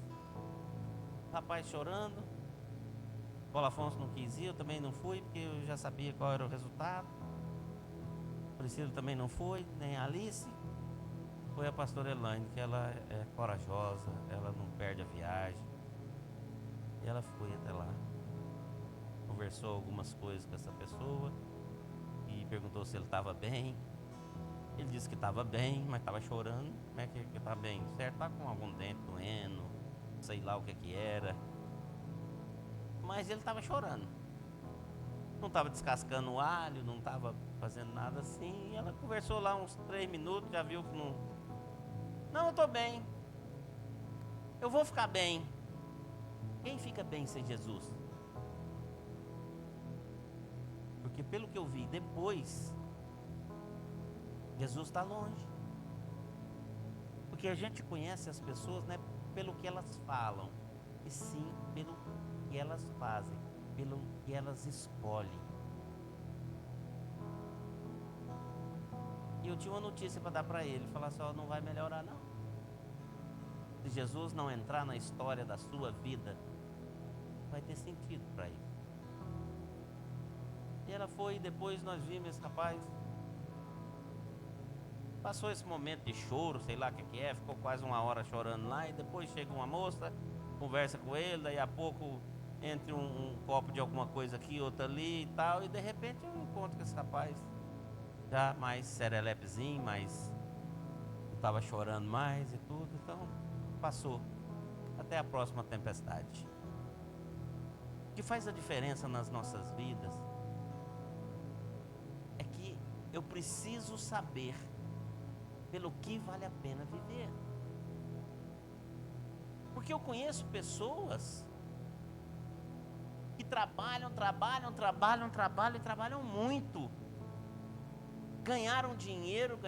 o rapaz chorando, Paulo Afonso não quis ir, eu também não fui, porque eu já sabia qual era o resultado. Priscila também não foi, nem a Alice. Foi a pastora Elaine, que ela é corajosa, ela não perde a viagem. E ela foi até lá. Conversou algumas coisas com essa pessoa e perguntou se ele estava bem. Ele disse que estava bem, mas estava chorando. Como é que está bem? Certo, está com algum dente doendo, sei lá o que era. Mas ele estava chorando. Não estava descascando o alho, não estava fazendo nada assim. E ela conversou lá uns 3 minutos, já viu que não... Não, eu estou bem. Eu vou ficar bem. Quem fica bem sem Jesus? Porque pelo que eu vi depois, Jesus está longe. Porque a gente conhece as pessoas não é pelo que elas falam, e sim pelo que elas fazem, pelo que elas escolhem. E eu tinha uma notícia para dar para ele, falar assim, ó, não vai melhorar não. Se Jesus não entrar na história da sua vida, não vai ter sentido para ele. E ela foi, e depois nós vimos esse rapaz. Passou esse momento de choro, sei lá o que é, ficou quase 1 hora chorando lá, e depois chega uma moça, conversa com ele, daí a pouco entre um copo de alguma coisa aqui, outra ali e tal, e de repente eu encontro com esse rapaz, já mais serelepezinho, mais, não estava chorando mais e tudo, então passou, até a próxima tempestade. O que faz a diferença nas nossas vidas é que eu preciso saber pelo que vale a pena viver. Porque eu conheço pessoas que trabalham muito. Ganharam dinheiro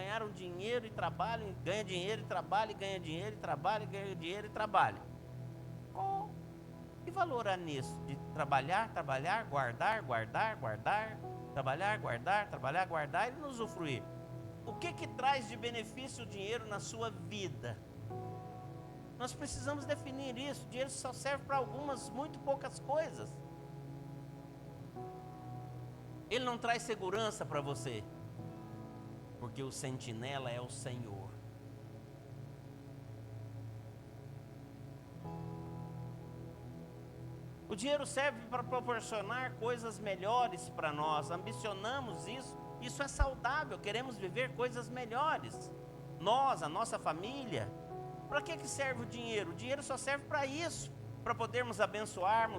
e trabalham, ganha dinheiro e trabalham, ganha dinheiro e trabalham, ganha dinheiro e trabalham. Qual que valor há nisso? De trabalhar, guardar, trabalhar, guardar e não usufruir. O que traz de benefício o dinheiro na sua vida? Nós precisamos definir isso. O dinheiro só serve para algumas, muito poucas coisas. Ele não traz segurança para você, porque o sentinela é o Senhor. O dinheiro serve para proporcionar coisas melhores para nós. Ambicionamos isso. Isso é saudável, queremos viver coisas melhores. Nós, a nossa família. Para que serve o dinheiro? O dinheiro só serve para isso. Para podermos abençoar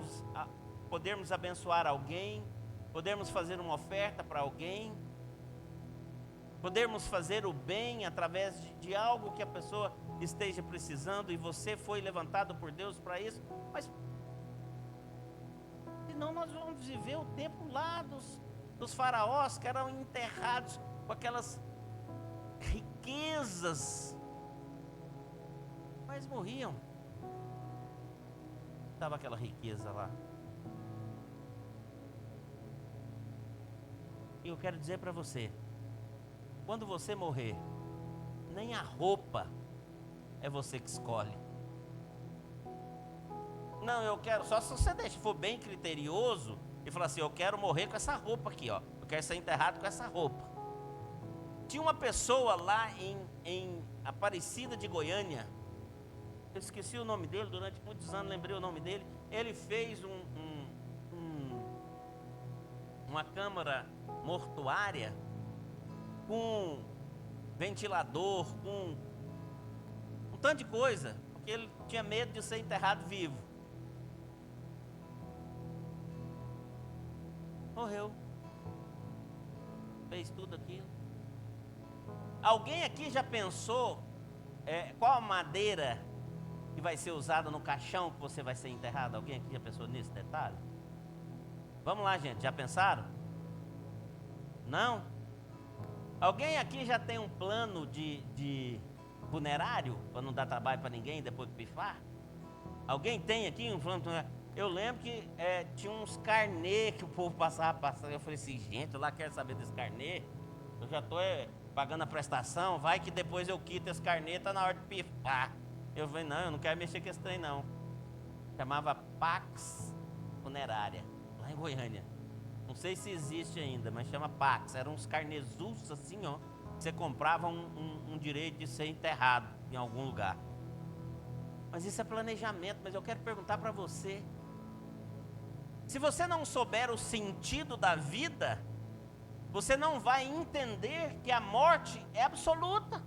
alguém, podermos fazer uma oferta para alguém, podermos fazer o bem através de algo que a pessoa esteja precisando e você foi levantado por Deus para isso. Mas senão nós vamos viver o tempo lá dos faraós que eram enterrados com aquelas riquezas, mas morriam. Estava aquela riqueza lá. E eu quero dizer para você, quando você morrer, nem a roupa é você que escolhe. Não, eu quero, só se você for bem criterioso e falar assim, eu quero morrer com essa roupa aqui, ó. Eu quero ser enterrado com essa roupa. Tinha uma pessoa lá em Aparecida de Goiânia, eu esqueci o nome dele, durante muitos anos lembrei o nome dele. Ele fez uma câmara mortuária com ventilador, com um tanto de coisa, porque ele tinha medo de ser enterrado vivo. Morreu. Fez tudo aquilo. Alguém aqui já pensou qual a madeira que vai ser usada no caixão que você vai ser enterrado? Alguém aqui já pensou nesse detalhe? Vamos lá, gente, já pensaram? Não? Alguém aqui já tem um plano de funerário para não dar trabalho para ninguém depois de pifar? Alguém tem aqui um plano? Eu lembro que tinha uns carnê que o povo passava. Eu falei assim, gente, eu lá quero saber desse carnê. Eu já estou pagando a prestação, vai que depois eu quito esse carnê, está na hora de pifar. Eu falei, não, eu não quero mexer com esse trem não. Chamava Pax Funerária. lá em Goiânia. Não sei se existe ainda, mas chama Pax. Eram uns carnezus assim, ó. Você comprava um direito de ser enterrado em algum lugar. Mas isso é planejamento. Mas eu quero perguntar para você: se você não souber o sentido da vida, você não vai entender que a morte é absoluta,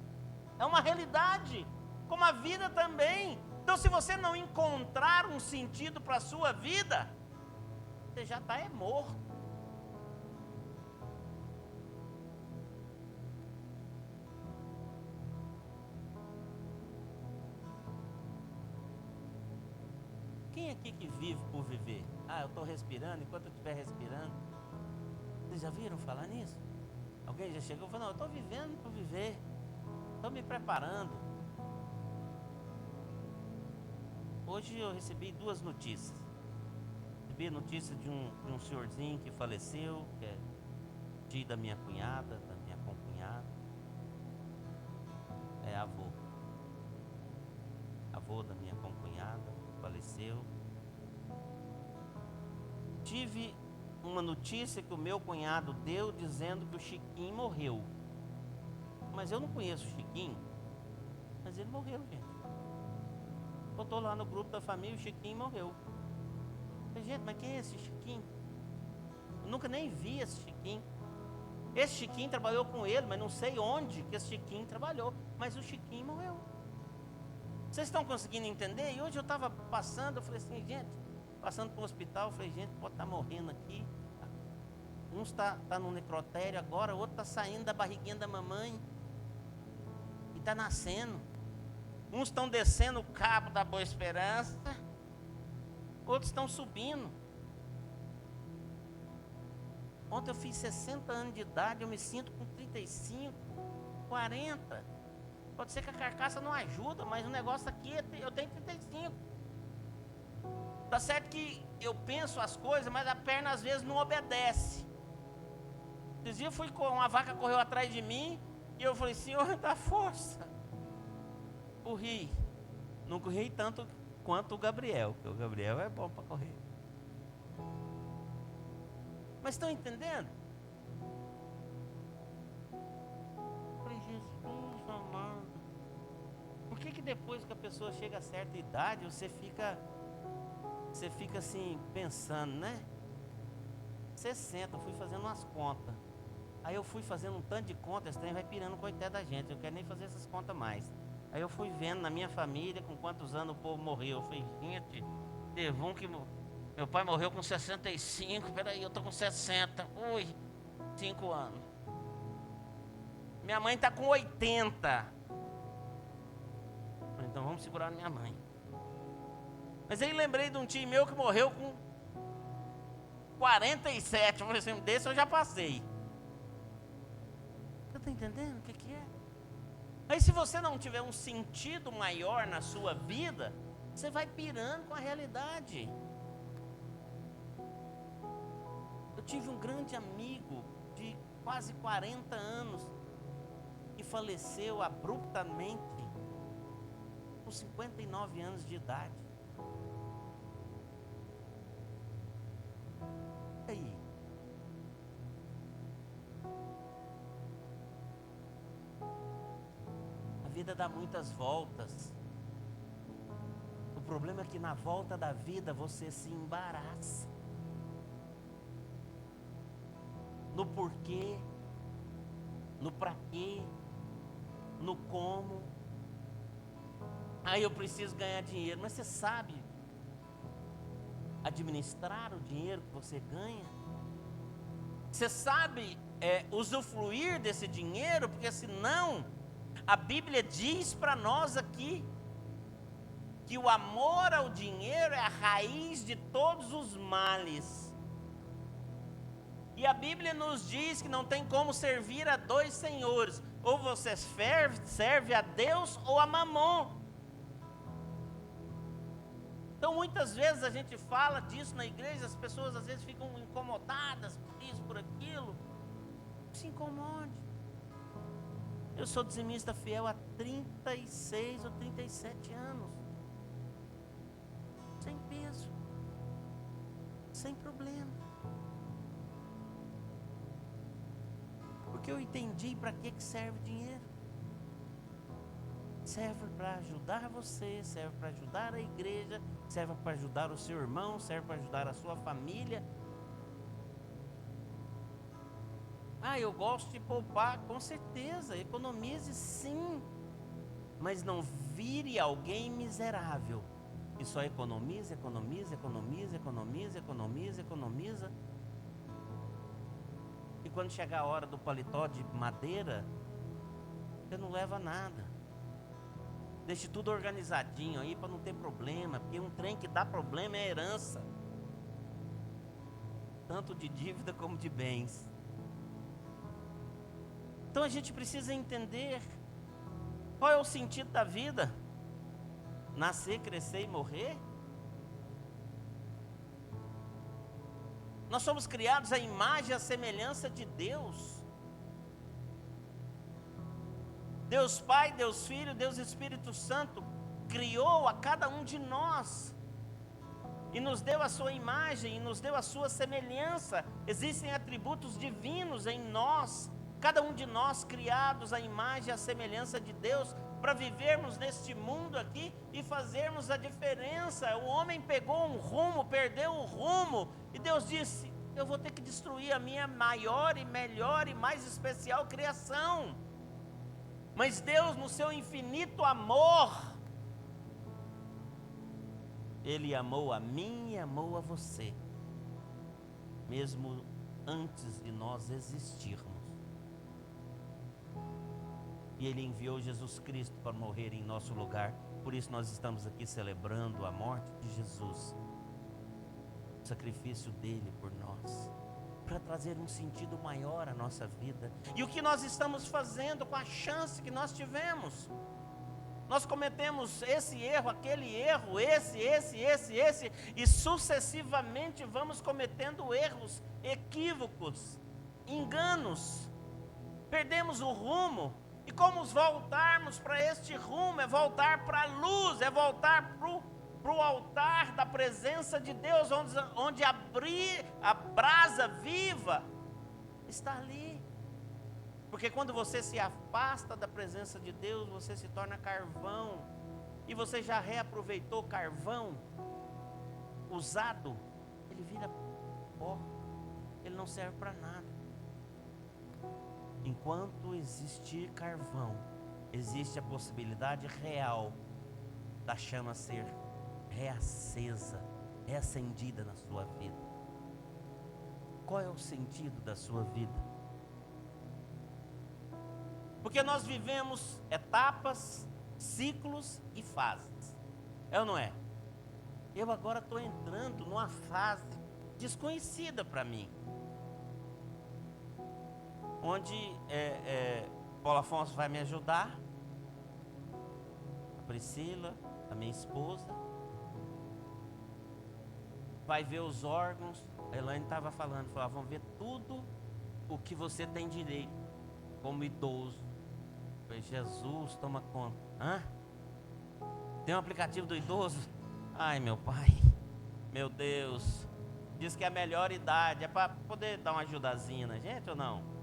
é uma realidade, como a vida também. Então, se você não encontrar um sentido para a sua vida, você já está morto. Quem aqui que vive por viver? Ah, eu estou respirando, enquanto eu estiver respirando. Vocês já viram falar nisso? Alguém já chegou e falou: não, eu estou vivendo por viver, estou me preparando. Hoje eu recebi 2 notícias. Recebi a notícia de um senhorzinho que faleceu, que é tio da minha cunhada, da minha concunhada. É avô. Avô da minha concunhada, faleceu. Tive uma notícia que o meu cunhado deu dizendo que o Chiquinho morreu. Mas eu não conheço o Chiquinho, mas ele morreu, gente. Botou lá no grupo da família, o Chiquinho morreu. Eu falei: gente, mas quem é esse Chiquinho? Eu nunca nem vi esse Chiquinho. Esse Chiquinho trabalhou com ele, mas não sei onde que esse Chiquinho trabalhou. Mas o Chiquinho morreu. Vocês estão conseguindo entender? E hoje eu estava passando, eu falei assim: gente, passando para o hospital, eu falei: gente, pode estar morrendo aqui. Uns está no necrotério agora, outro está saindo da barriguinha da mamãe e está nascendo. Uns estão descendo o cabo da Boa Esperança, outros estão subindo. Ontem eu fiz 60 anos de idade, eu me sinto com 35, 40. Pode ser que a carcaça não ajuda, mas o negócio aqui, eu tenho 35. Tá certo que eu penso as coisas, mas a perna às vezes não obedece. Esses dias uma vaca correu atrás de mim, e eu falei: Senhor, dá força. Corri. Não corri tanto quanto o Gabriel, porque o Gabriel é bom para correr. Mas estão entendendo? Eu falei: Jesus amado, por que depois que a pessoa chega a certa idade, você fica assim, pensando, né? 60, eu fui fazendo umas contas. Aí eu fui fazendo um tanto de contas, esse trem vai pirando com a ideia da gente, eu quero nem fazer essas contas mais. Aí eu fui vendo na minha família com quantos anos o povo morreu. Eu falei: gente, teve um que... meu pai morreu com 65, peraí, eu tô com 60. Ui, 5 anos. Minha mãe tá com 80. Então vamos segurar minha mãe. Mas aí lembrei de um tio meu que morreu com 47. Eu falei assim: desse eu já passei. Você está entendendo o que é? Aí se você não tiver um sentido maior na sua vida, você vai pirando com a realidade. Eu tive um grande amigo de quase 40 anos que faleceu abruptamente com 59 anos de idade. E aí? A vida dá muitas voltas. O problema é que na volta da vida você se embaraça. No porquê, no pra quê, no como. Aí eu preciso ganhar dinheiro, mas você sabe administrar o dinheiro que você ganha? Você sabe usufruir desse dinheiro? Porque senão, a Bíblia diz para nós aqui que o amor ao dinheiro é a raiz de todos os males. E a Bíblia nos diz que não tem como servir a 2 senhores. Ou você serve a Deus ou a Mamon. Então muitas vezes a gente fala disso na igreja, as pessoas às vezes ficam incomodadas por isso, por aquilo. Não se incomode. Eu sou dizimista fiel há 36 ou 37 anos. Sem peso. Sem problema. Porque eu entendi para que serve o dinheiro. Serve para ajudar você, serve para ajudar a igreja, serve para ajudar o seu irmão, serve para ajudar a sua família. Ah, eu gosto de poupar, com certeza, economize sim, mas não vire alguém miserável, que só economiza, economiza, economiza, economiza, economiza, economiza. E quando chegar a hora do paletó de madeira, você não leva nada. Deixe tudo organizadinho aí para não ter problema, porque um trem que dá problema é herança, tanto de dívida como de bens. Então a gente precisa entender qual é o sentido da vida: nascer, crescer e morrer. Nós somos criados à imagem e à semelhança de Deus. Deus Pai, Deus Filho, Deus Espírito Santo criou a cada um de nós e nos deu a sua imagem, e nos deu a sua semelhança. Existem atributos divinos em nós, cada um de nós criados à imagem e à semelhança de Deus, para vivermos neste mundo aqui e fazermos a diferença. O homem pegou um rumo, perdeu o rumo, e Deus disse: eu vou ter que destruir a minha maior e melhor e mais especial criação. Mas Deus, no seu infinito amor, Ele amou a mim e amou a você, mesmo antes de nós existirmos. E Ele enviou Jesus Cristo para morrer em nosso lugar. Por isso nós estamos aqui celebrando a morte de Jesus, o sacrifício dele por nós, para trazer um sentido maior à nossa vida. E o que nós estamos fazendo com a chance que nós tivemos? Nós cometemos esse erro, aquele erro, esse, e sucessivamente vamos cometendo erros, equívocos, enganos, perdemos o rumo. E como voltarmos para este rumo? É voltar para a luz, é voltar para o altar da presença de Deus, onde a brasa viva está ali. Porque quando você se afasta da presença de Deus, você se torna carvão. E você já reaproveitou carvão usado, ele vira pó, ele não serve para nada. Enquanto existir carvão, existe a possibilidade real da chama ser reacesa, reacendida na sua vida. Qual é o sentido da sua vida? Porque nós vivemos etapas, ciclos e fases. É ou não é? Eu agora estou entrando numa fase desconhecida para mim, onde Paulo Afonso vai me ajudar, a Priscila, a minha esposa, vai ver os órgãos. A Elaine estava falando, vamos ver tudo o que você tem direito como idoso. Eu falei: Jesus, toma conta. Hã? Tem um aplicativo do idoso? Ai, meu pai, meu Deus, diz que é a melhor idade, é para poder dar uma ajudazinha na gente ou não?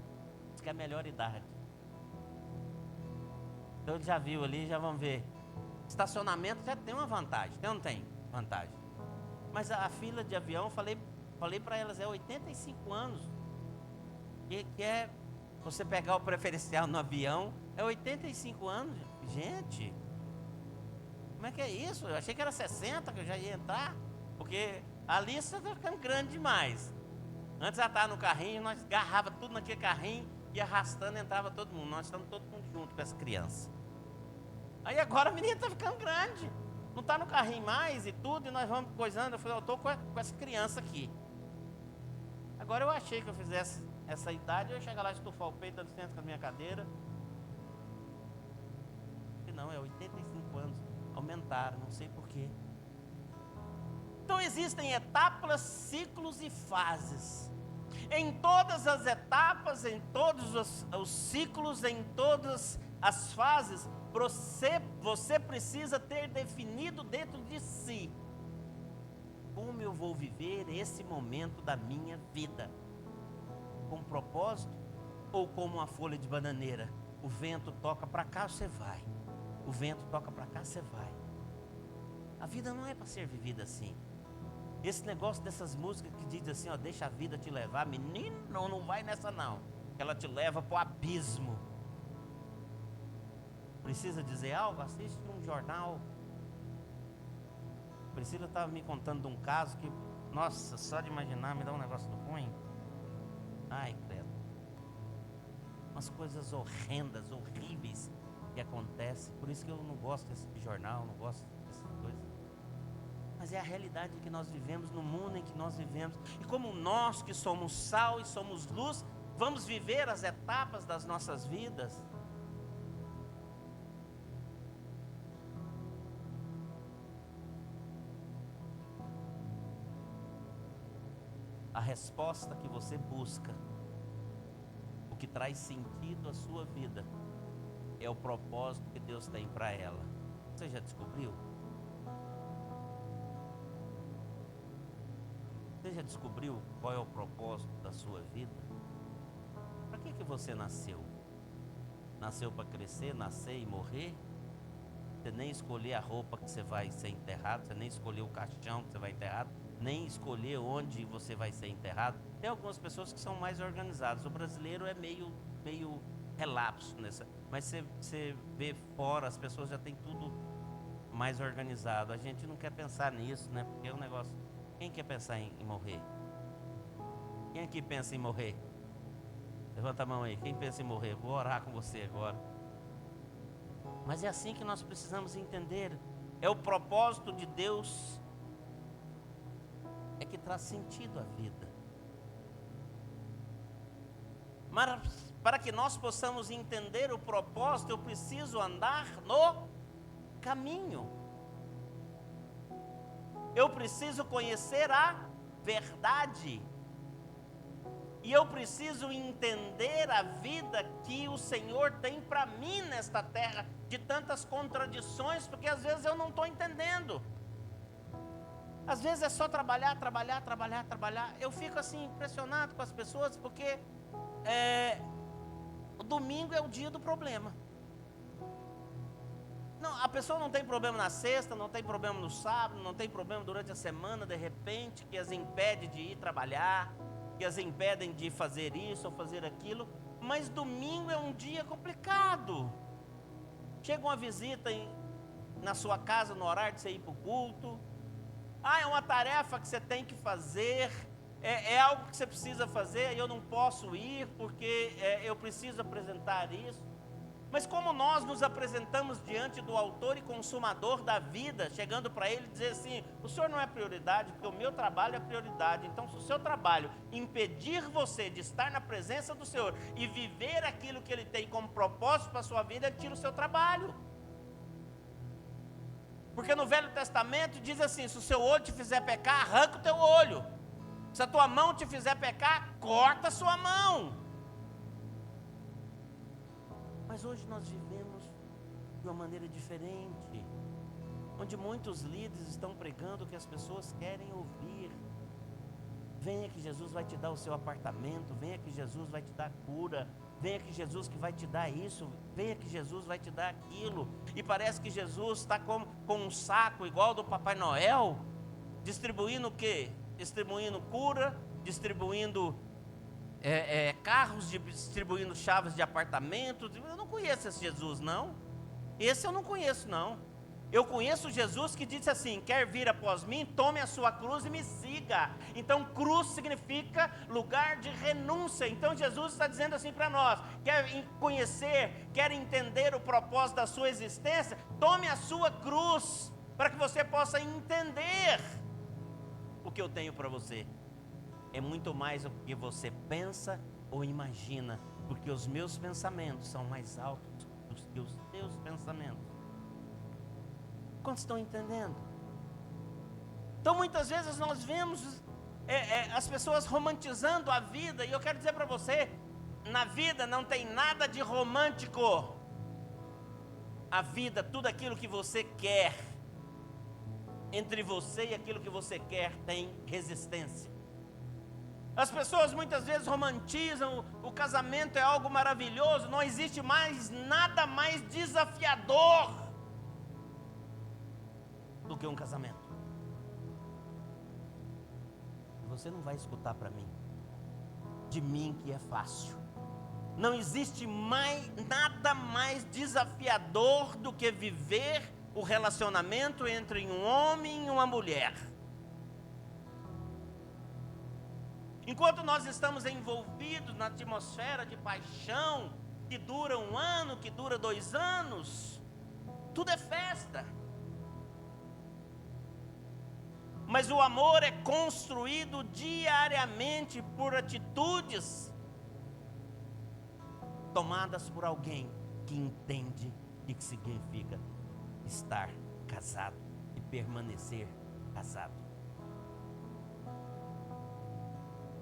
Que é a melhor idade. Então ele já viu ali, já vamos ver. Estacionamento já tem uma vantagem, tem ou não tem vantagem? Mas a fila de avião, falei para elas, é 85 anos. Que é você pegar o preferencial no avião, é 85 anos. Gente, como é que é isso? Eu achei que era 60 que eu já ia entrar, porque a lista está ficando grande demais. Antes ela estava no carrinho, nós agarrava tudo naquele carrinho e arrastando entrava todo mundo. Nós estamos todo mundo junto com essa criança. Aí agora a menina está ficando grande, não está no carrinho mais e tudo, e nós vamos coisando. Eu falei: eu estou com essa criança aqui. Agora eu achei que eu fizesse essa idade, eu ia chegar lá, estufar o peito, dando licença com a minha cadeira. E não, é 85 anos, aumentaram, não sei porquê. Então existem etapas, ciclos e fases. Em todas as etapas, em todos os ciclos, em todas as fases, você precisa ter definido dentro de si: como eu vou viver esse momento da minha vida? Com propósito ou como uma folha de bananeira. O vento toca para cá, você vai. O vento toca para cá, você vai. A vida não é para ser vivida assim. Esse negócio dessas músicas que diz assim, ó, deixa a vida te levar, menino, não vai nessa não. Ela te leva para o abismo. Precisa dizer algo? Assiste um jornal. Priscila estava me contando de um caso que, nossa, só de imaginar me dá um negócio ruim. Ai, credo. Umas coisas horrendas, horríveis que acontecem. Por isso que eu não gosto desse jornal, não gosto dessas coisas. Mas é a realidade que nós vivemos, no mundo em que nós vivemos. E como nós que somos sal e somos luz, vamos viver as etapas das nossas vidas. A resposta que você busca, o que traz sentido à sua vida, é o propósito que Deus tem para ela. Você já descobriu? Você já descobriu qual é o propósito da sua vida? Para que você nasceu? Nasceu para crescer, nascer e morrer? Você nem escolheu a roupa que você vai ser enterrado, você nem escolheu o caixão que você vai enterrado, nem escolher onde você vai ser enterrado. Tem algumas pessoas que são mais organizadas. O brasileiro é meio relapso nessa. Mas você vê fora, as pessoas já têm tudo mais organizado. A gente não quer pensar nisso, né? Porque é um negócio. Quem quer pensar em morrer? Quem aqui pensa em morrer? Levanta a mão aí. Quem pensa em morrer? Vou orar com você agora. Mas é assim que nós precisamos entender. É o propósito de Deus que traz sentido à vida. Mas para que nós possamos entender o propósito, eu preciso andar no caminho. Eu preciso conhecer a verdade. E eu preciso entender a vida que o Senhor tem para mim nesta terra, de tantas contradições, porque às vezes eu não estou entendendo. Às vezes é só trabalhar. Eu fico assim impressionado com as pessoas, porque o domingo é o dia do problema. Não, a pessoa não tem problema na sexta, não tem problema no sábado, não tem problema durante a semana, de repente, que as impede de ir trabalhar, que as impedem de fazer isso ou fazer aquilo, mas domingo é um dia complicado. Chega uma visita na sua casa no horário de você ir para o culto. É uma tarefa que você tem que fazer, é algo que você precisa fazer e eu não posso ir porque eu preciso apresentar isso. Mas como nós nos apresentamos diante do autor e consumador da vida, chegando para ele e dizer assim, o senhor não é prioridade, porque o meu trabalho é prioridade. Então se o seu trabalho impedir você de estar na presença do Senhor e viver aquilo que Ele tem como propósito para a sua vida, Ele tira o seu trabalho. Porque no Velho Testamento diz assim, se o seu olho te fizer pecar, arranca o teu olho. Se a tua mão te fizer pecar, corta a sua mão. Mas hoje nós vivemos de uma maneira diferente, onde muitos líderes estão pregando o que as pessoas querem ouvir. Venha que Jesus vai te dar o seu apartamento, venha que Jesus vai te dar cura, venha que Jesus que vai te dar isso, venha que Jesus vai te dar aquilo. E parece que Jesus está com um saco igual do Papai Noel, distribuindo o quê? Distribuindo cura, distribuindo carros, distribuindo chaves de apartamento. Eu não conheço esse Jesus, não. Esse eu não conheço, não. Eu conheço Jesus que disse assim, quer vir após mim, tome a sua cruz e me siga. Então cruz significa lugar de renúncia. Então Jesus está dizendo assim para nós, quer conhecer, quer entender o propósito da sua existência, tome a sua cruz, para que você possa entender o que eu tenho para você. É muito mais do que você pensa ou imagina, porque os meus pensamentos são mais altos do que os teus pensamentos. Quantos estão entendendo? Então muitas vezes nós vemos as pessoas romantizando a vida, e eu quero dizer para você, na vida não tem nada de romântico. A vida, tudo aquilo que você quer, entre você e aquilo que você quer tem resistência. As pessoas muitas vezes romantizam o casamento, é algo maravilhoso. Não existe mais nada mais desafiador do que um casamento. E você não vai escutar para mim, de mim que é fácil. Não existe nada mais desafiador do que viver o relacionamento entre um homem e uma mulher. Enquanto nós estamos envolvidos na atmosfera de paixão, que dura 1 ano, que dura 2 anos, tudo é festa. Mas o amor é construído diariamente por atitudes tomadas por alguém que entende o que significa estar casado e permanecer casado.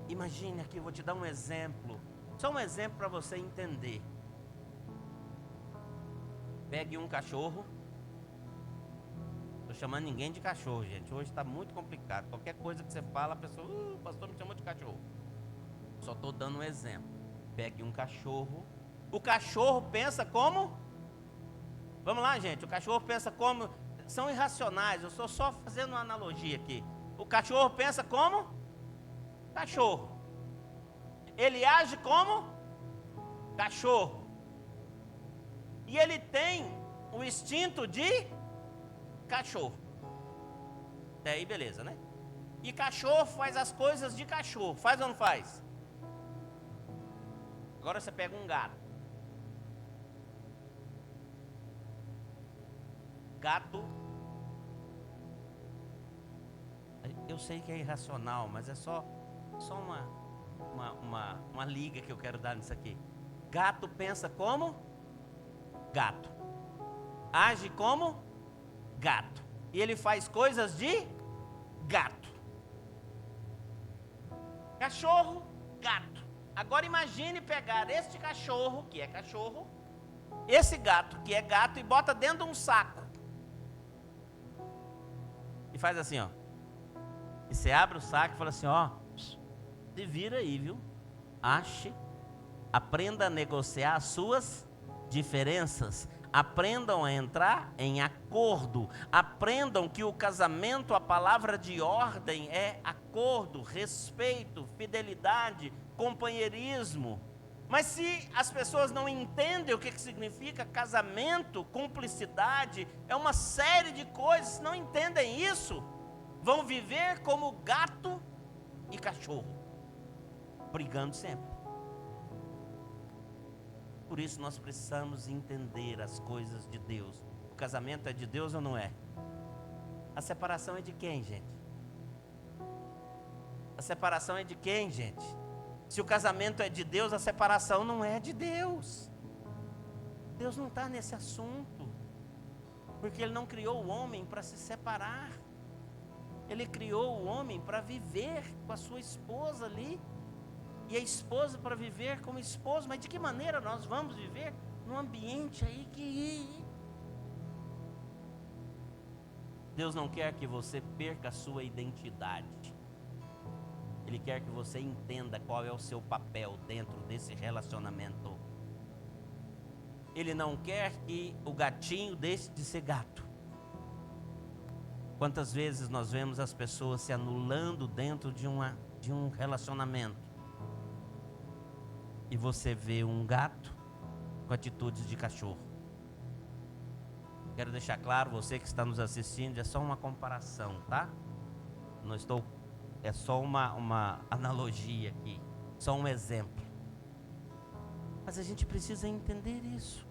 Imagine aqui, eu vou te dar um exemplo, só um exemplo para você entender. Pegue um cachorro. Estou chamando ninguém de cachorro, gente. Hoje está muito complicado. Qualquer coisa que você fala, a pessoa, o pastor me chamou de cachorro. Só estou dando um exemplo. Pegue um cachorro. O cachorro pensa como? Vamos lá, gente. O cachorro pensa como? São irracionais. Eu estou só fazendo uma analogia aqui. O cachorro pensa como? Cachorro. Ele age como? Cachorro. E ele tem o instinto de cachorro. Até aí beleza, né? E cachorro faz as coisas de cachorro. Faz ou não faz? Agora você pega um gato. Gato. Eu sei que é irracional, mas é só uma liga que eu quero dar nisso aqui. Gato pensa como? Gato. Age como? Gato. E ele faz coisas de gato. Cachorro, gato. Agora imagine pegar este cachorro, que é cachorro, esse gato, que é gato, e bota dentro de um saco. E faz assim, ó. E você abre o saco e fala assim, ó, se vira aí, viu? Ache, aprenda a negociar as suas diferenças. Aprendam a entrar em acordo. Aprendam que o casamento, a palavra de ordem é acordo, respeito, fidelidade, companheirismo. Mas se as pessoas não entendem o que significa casamento, cumplicidade, é uma série de coisas, se não entendem isso, vão viver como gato e cachorro, brigando sempre. Por isso nós precisamos entender as coisas de Deus. O casamento é de Deus ou não é? A separação é de quem, gente? A separação é de quem, gente? Se o casamento é de Deus, a separação não é de Deus. Deus não está nesse assunto. Porque Ele não criou o homem para se separar. Ele criou o homem para viver com a sua esposa ali. E a esposa para viver como esposa. Mas de que maneira nós vamos viver num ambiente aí que... Deus não quer que você perca a sua identidade. Ele quer que você entenda qual é o seu papel dentro desse relacionamento. Ele não quer que o gatinho deixe de ser gato. Quantas vezes nós vemos as pessoas se anulando dentro de um relacionamento? E você vê um gato com atitudes de cachorro. Quero deixar claro, você que está nos assistindo, é só uma comparação, tá? Não estou, é só uma analogia aqui, só um exemplo. Mas a gente precisa entender isso.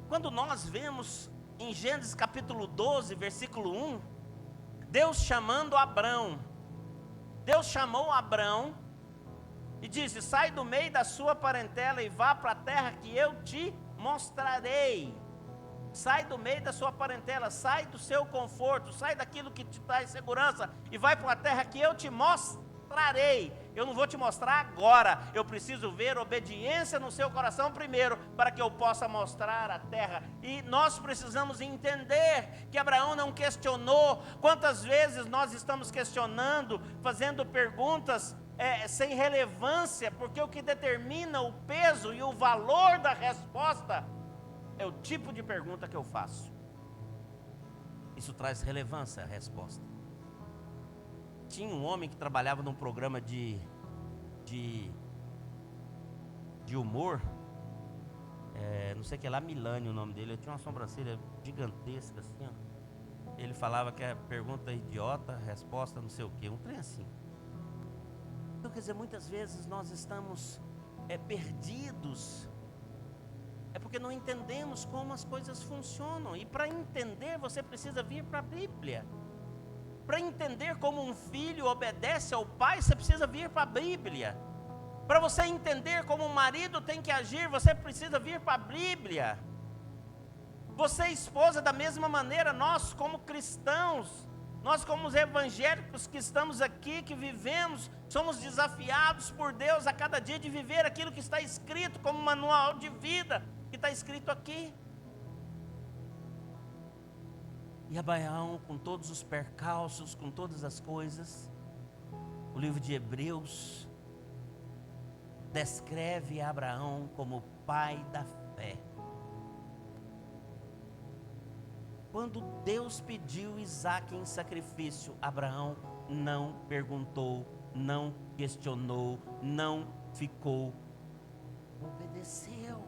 Quando nós vemos em Gênesis capítulo 12, versículo 1, Deus chamando Abrão. Deus chamou Abrão e disse: sai do meio da sua parentela e vá para a terra que eu te mostrarei. Sai do meio da sua parentela, sai do seu conforto, sai daquilo que te traz segurança e vai para a terra que eu te mostrarei. Eu não vou te mostrar agora. Eu preciso ver obediência no seu coração primeiro, para que eu possa mostrar a terra. E nós precisamos entender que Abraão não questionou. Quantas vezes nós estamos questionando, fazendo perguntas sem relevância, porque o que determina o peso e o valor da resposta é o tipo de pergunta que eu faço. Isso traz relevância à resposta. Tinha um homem que trabalhava num programa de humor, não sei o que lá, Milânio o nome dele. Ele tinha uma sobrancelha gigantesca assim, ó. Ele falava que a pergunta é idiota, a resposta não sei o que, um trem assim. Então, quer dizer, muitas vezes nós estamos perdidos, porque não entendemos como as coisas funcionam. E para entender, você precisa vir para a Bíblia. Para entender como um filho obedece ao pai, você precisa vir para a Bíblia. Para você entender como um marido tem que agir, você precisa vir para a Bíblia. Você, esposa, da mesma maneira, nós como cristãos, nós como os evangélicos que estamos aqui, que vivemos, somos desafiados por Deus a cada dia de viver aquilo que está escrito como manual de vida, que está escrito aqui. E Abraão, com todos os percalços, com todas as coisas, o livro de Hebreus descreve Abraão como pai da fé. Quando Deus pediu Isaque em sacrifício, Abraão não perguntou, não questionou, não ficou, obedeceu.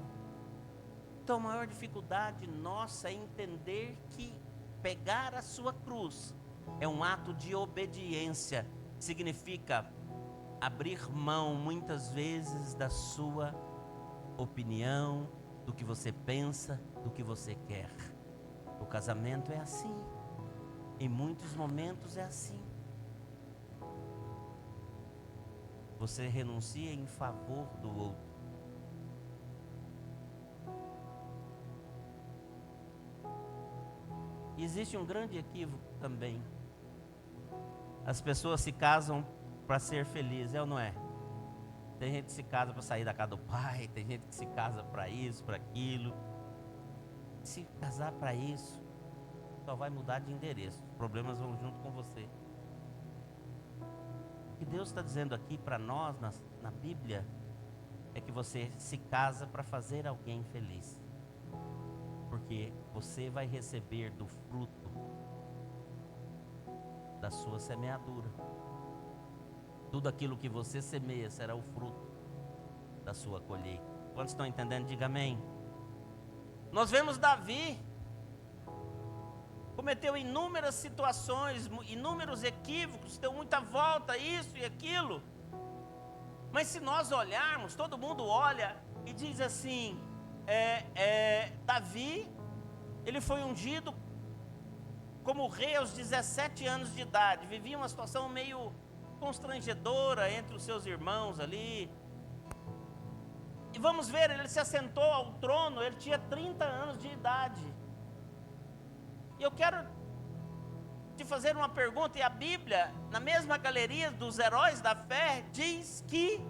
Então a maior dificuldade nossa é entender que pegar a sua cruz é um ato de obediência. Significa abrir mão muitas vezes da sua opinião, do que você pensa, do que você quer. O casamento é assim. Em muitos momentos é assim. Você renuncia em favor do outro. Existe um grande equívoco também. As pessoas se casam para ser felizes, é ou não é? Tem gente que se casa para sair da casa do pai, tem gente que se casa para isso, para aquilo. Se casar para isso, só vai mudar de endereço. Os problemas vão junto com você. O que Deus está dizendo aqui para nós na Bíblia é que você se casa para fazer alguém feliz. Porque você vai receber do fruto da sua semeadura. Tudo aquilo que você semeia será o fruto da sua colheita. Quantos estão entendendo? Diga amém. Nós vemos Davi cometeu inúmeras situações, inúmeros equívocos, deu muita volta, isso e aquilo. Mas se nós olharmos, todo mundo olha e diz assim, Davi, ele foi ungido como rei aos 17 anos de idade, vivia uma situação meio constrangedora entre os seus irmãos ali. E vamos ver, ele se assentou ao trono, ele tinha 30 anos de idade. E eu quero te fazer uma pergunta, e a Bíblia, na mesma galeria dos heróis da fé, diz que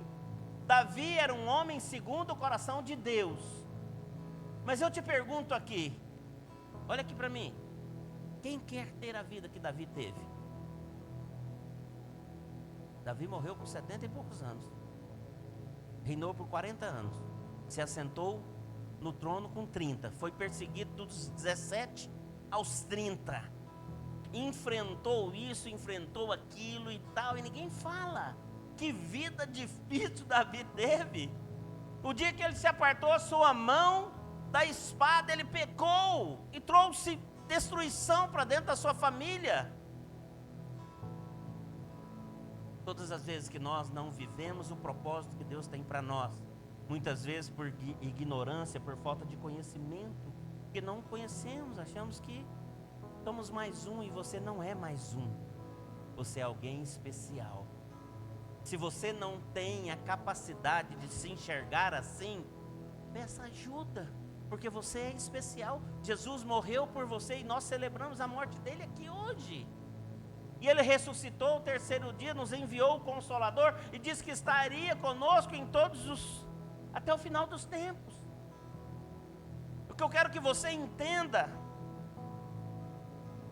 Davi era um homem segundo o coração de Deus. Mas eu te pergunto aqui, olha aqui para mim, quem quer ter a vida que Davi teve? Davi morreu com 70 e poucos anos, reinou por 40 anos, se assentou no trono com 30, foi perseguido dos 17 aos 30, enfrentou isso, enfrentou aquilo e tal, e ninguém fala. Que vida difícil Davi teve. O dia que ele se apartou a sua mão da espada, ele pecou e trouxe destruição para dentro da sua família. Todas as vezes que nós não vivemos o propósito que Deus tem para nós, muitas vezes por ignorância, por falta de conhecimento, porque não conhecemos, achamos que somos mais um, e você não é mais um, você é alguém especial. Se você não tem a capacidade de se enxergar assim, peça ajuda, porque você é especial. Jesus morreu por você e nós celebramos a morte dele aqui hoje. E Ele ressuscitou o terceiro dia, nos enviou o Consolador e disse que estaria conosco até o final dos tempos. O que eu quero que você entenda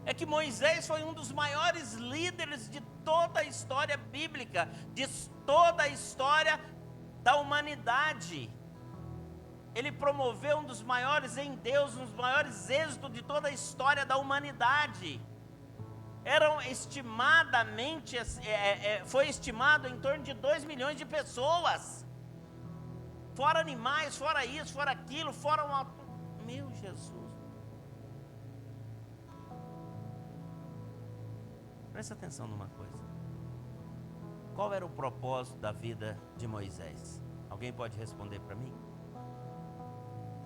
é que Moisés foi um dos maiores líderes de toda a história bíblica, de toda a história da humanidade. Ele promoveu um dos maiores em Deus, um dos maiores êxitos de toda a história da humanidade. Foi estimado em torno de 2 milhões de pessoas. Fora animais, fora isso, fora aquilo, Meu Jesus. Presta atenção numa coisa. Qual era o propósito da vida de Moisés? Alguém pode responder para mim?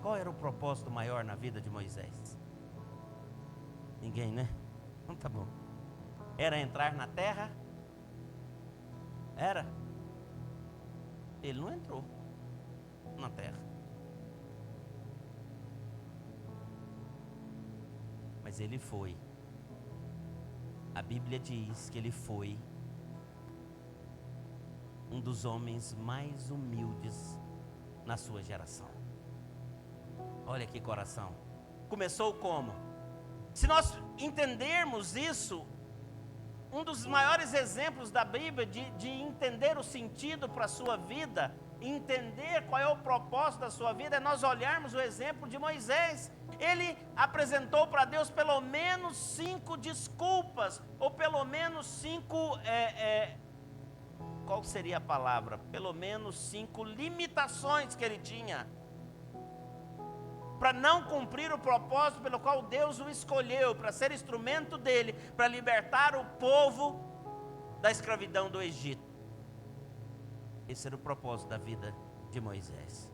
Qual era o propósito maior na vida de Moisés? Ninguém, né? Então tá bom. Era entrar na terra? Era? Ele não entrou na terra. Mas ele foi. A Bíblia diz que ele foi um dos homens mais humildes na sua geração. Olha que coração. Começou como? Se nós entendermos isso, um dos maiores exemplos da Bíblia de entender o sentido para a sua vida, entender qual é o propósito da sua vida, é nós olharmos o exemplo de Moisés. Ele apresentou para Deus pelo menos 5 desculpas, ou pelo menos 5, qual seria a palavra? Pelo menos 5 limitações que ele tinha, para não cumprir o propósito pelo qual Deus o escolheu, para ser instrumento dele, para libertar o povo da escravidão do Egito. Esse era o propósito da vida de Moisés.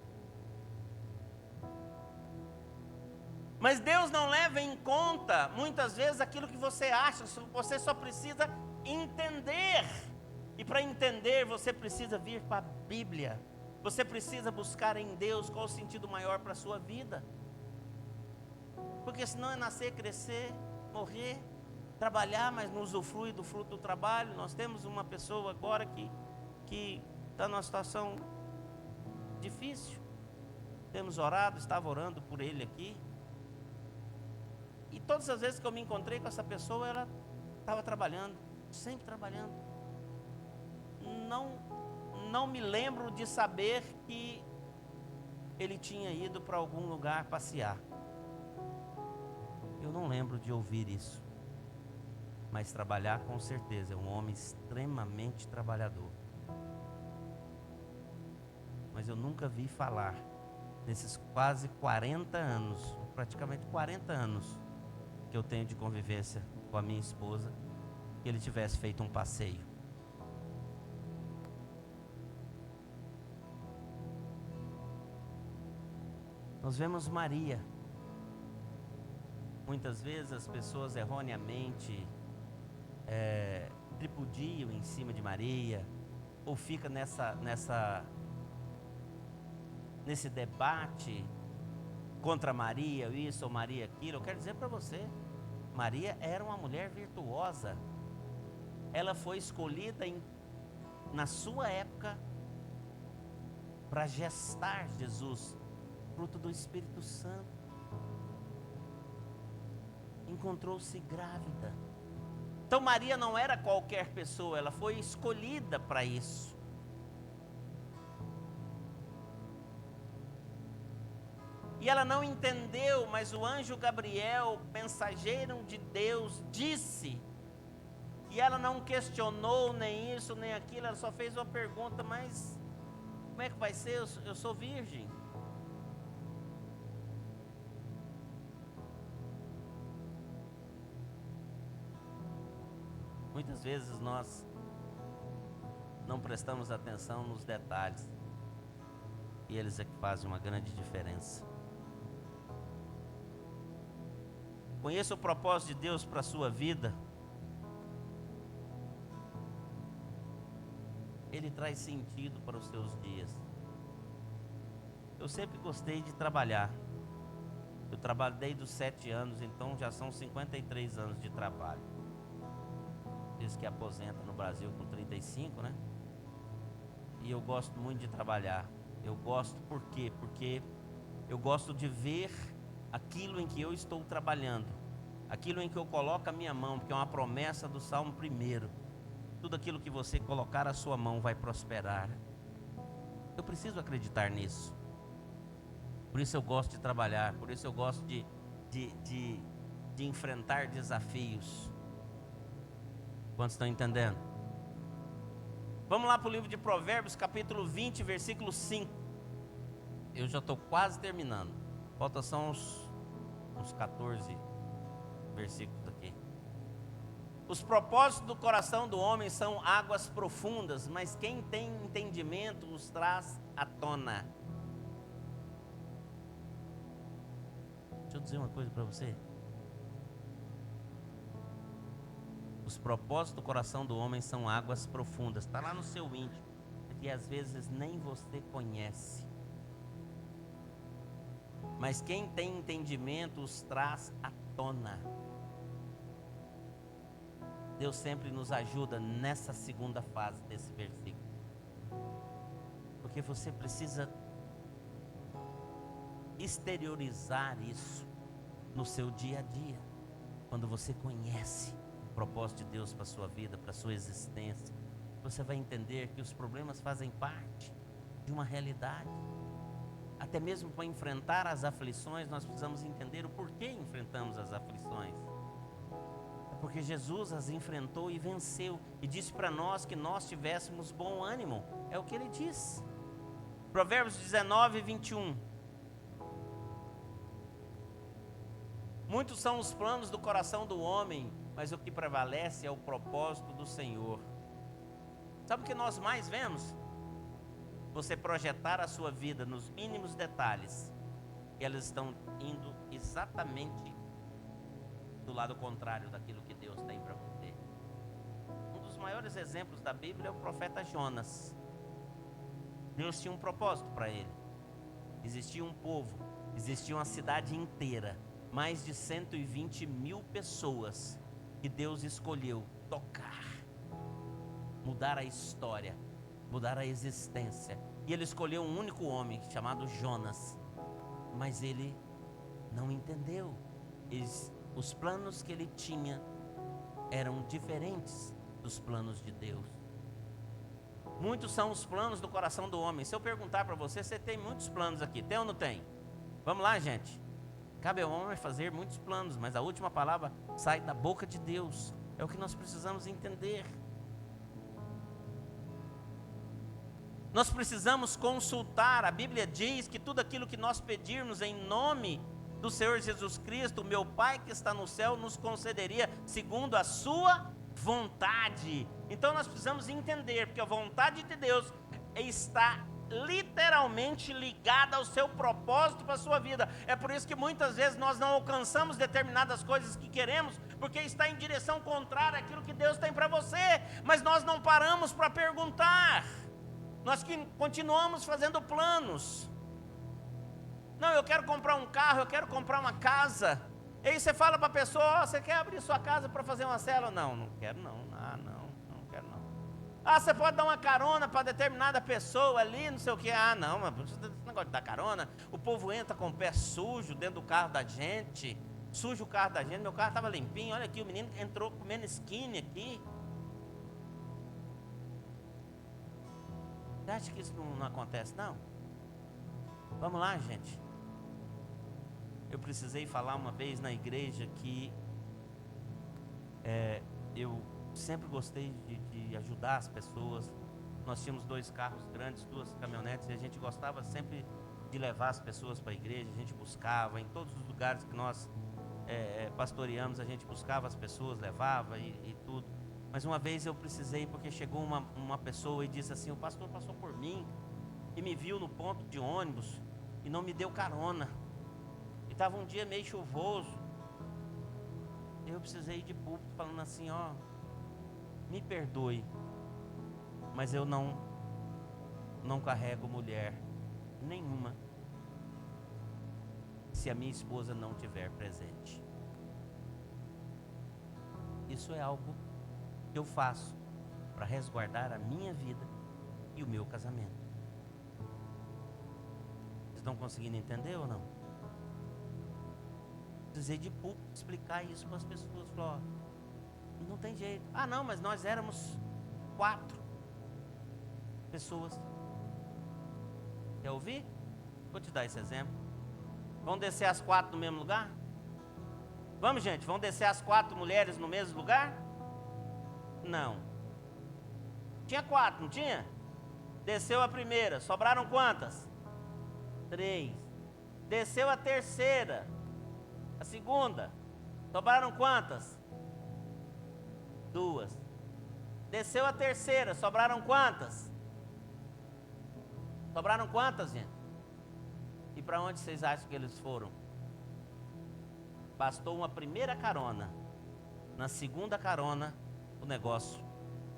Mas Deus não leva em conta, muitas vezes, aquilo que você acha. Você só precisa entender. E para entender, você precisa vir para a Bíblia. Você precisa buscar em Deus qual o sentido maior para a sua vida. Porque senão é nascer, crescer, morrer, trabalhar, mas não usufrui do fruto do trabalho. Nós temos uma pessoa agora que está numa situação difícil. Temos orado, estava orando por ele aqui. E todas as vezes que eu me encontrei com essa pessoa, ela estava trabalhando, sempre trabalhando. Não me lembro de saber que ele tinha ido para algum lugar passear. Eu não lembro de ouvir isso. Mas trabalhar, com certeza, é um homem extremamente trabalhador. Mas eu nunca vi falar, nesses quase 40 anos, praticamente 40 anos, que eu tenho de convivência com a minha esposa, que ele tivesse feito um passeio. Nós vemos Maria. Muitas vezes as pessoas erroneamente tripudiam em cima de Maria, ou fica nesse debate contra Maria, isso ou Maria aquilo. Eu quero dizer para você, Maria era uma mulher virtuosa. Ela foi escolhida na sua época para gestar Jesus, fruto do Espírito Santo. Encontrou-se grávida. Então Maria não era qualquer pessoa, ela foi escolhida para isso. E ela não entendeu, mas o anjo Gabriel, mensageiro de Deus, disse. E ela não questionou nem isso, nem aquilo, ela só fez uma pergunta: mas como é que vai ser? Eu sou virgem. Muitas vezes nós não prestamos atenção nos detalhes, e eles é que fazem uma grande diferença. Conheça o propósito de Deus para a sua vida. Ele traz sentido para os seus dias. Eu sempre gostei de trabalhar. Eu trabalho desde os 7 anos, então já são 53 anos de trabalho. diz que aposenta no Brasil com 35, né? E eu gosto muito de trabalhar. Eu gosto por quê? Porque eu gosto de ver aquilo em que eu estou trabalhando, aquilo em que eu coloco a minha mão, porque é uma promessa do Salmo 1. Tudo aquilo que você colocar a sua mão vai prosperar. Eu preciso acreditar nisso. Por isso eu gosto de trabalhar, por isso eu gosto de enfrentar desafios. Quantos estão entendendo? Vamos lá para o livro de Provérbios, capítulo 20, versículo 5. Eu já estou quase terminando. Falta só uns 14 versículos aqui. Os propósitos do coração do homem são águas profundas, mas quem tem entendimento os traz à tona. Deixa eu dizer uma coisa para você. Os propósitos do coração do homem são águas profundas. Está lá no seu íntimo, que às vezes nem você conhece. Mas quem tem entendimento os traz à tona. Deus sempre nos ajuda nessa segunda fase desse versículo. Porque você precisa exteriorizar isso no seu dia a dia. Quando você conhece o propósito de Deus para a sua vida, para a sua existência, você vai entender que os problemas fazem parte de uma realidade. Até mesmo para enfrentar as aflições, nós precisamos entender o porquê enfrentamos as aflições. É porque Jesus as enfrentou e venceu, e disse para nós que nós tivéssemos bom ânimo. É o que ele diz. Provérbios 19, 21. Muitos são os planos do coração do homem, mas o que prevalece é o propósito do Senhor. Sabe o que nós mais vemos? Você projetar a sua vida nos mínimos detalhes, e elas estão indo exatamente do lado contrário daquilo que Deus tem para você. Um dos maiores exemplos da Bíblia é o profeta Jonas. Deus tinha um propósito para ele. Existia um povo, existia uma cidade inteira, mais de 120 mil pessoas que Deus escolheu tocar, mudar a história, mudar a existência. E ele escolheu um único homem chamado Jonas, mas ele não entendeu. Os planos que ele tinha eram diferentes dos planos de Deus. Muitos são os planos do coração do homem. Se eu perguntar para você, você tem muitos planos aqui, tem ou não tem? Vamos lá, gente. Cabe ao homem fazer muitos planos, mas a última palavra sai da boca de Deus. É o que nós precisamos entender. Nós precisamos consultar. A Bíblia diz que tudo aquilo que nós pedirmos em nome do Senhor Jesus Cristo, o meu Pai que está no céu, nos concederia segundo a sua vontade. Então nós precisamos entender, porque a vontade de Deus está literalmente ligada ao seu propósito para a sua vida. É por isso que muitas vezes nós não alcançamos determinadas coisas que queremos, porque está em direção contrária àquilo que Deus tem para você. Mas nós não paramos para perguntar. Nós continuamos fazendo planos. Não, eu quero comprar um carro, eu quero comprar uma casa. E aí você fala para a pessoa, você quer abrir sua casa para fazer uma célula? Não, não quero não. Não quero não. Ah, você pode dar uma carona para determinada pessoa ali, não sei o que. Ah, não, mas esse negócio de dar carona, o povo entra com o pé sujo dentro do carro da gente, suja o carro da gente, meu carro estava limpinho, olha aqui, o menino entrou comendo skinny aqui. Você acha que isso não acontece, não? Vamos lá, gente. Eu precisei falar uma vez na igreja que eu sempre gostei de ajudar as pessoas. Nós tínhamos 2 carros grandes, 2 caminhonetes, e a gente gostava sempre de levar as pessoas para a igreja. A gente buscava, em todos os lugares que nós pastoreamos, a gente buscava as pessoas, levava e tudo. Mas uma vez eu precisei, porque chegou uma pessoa e disse assim, o pastor passou por mim e me viu no ponto de ônibus e não me deu carona. E estava um dia meio chuvoso. Eu precisei ir de púlpito falando assim, ó, me perdoe, mas eu não carrego mulher nenhuma se a minha esposa não estiver presente. Isso é algo que eu faço para resguardar a minha vida e o meu casamento. Vocês estão conseguindo entender ou não? Precisei de público explicar isso para as pessoas. Falar, ó, não tem jeito. Ah, não, mas nós éramos 4 pessoas. Quer ouvir? Vou te dar esse exemplo. Vamos descer as 4 no mesmo lugar? Vamos, gente, vamos descer as 4 mulheres no mesmo lugar? Não. Tinha 4, não tinha? Desceu a primeira, sobraram quantas? 3. Desceu a terceira, a segunda, sobraram quantas? 2. Desceu a terceira, sobraram quantas? Sobraram quantas, gente? E para onde vocês acham que eles foram? Bastou uma primeira carona. Na segunda carona, o negócio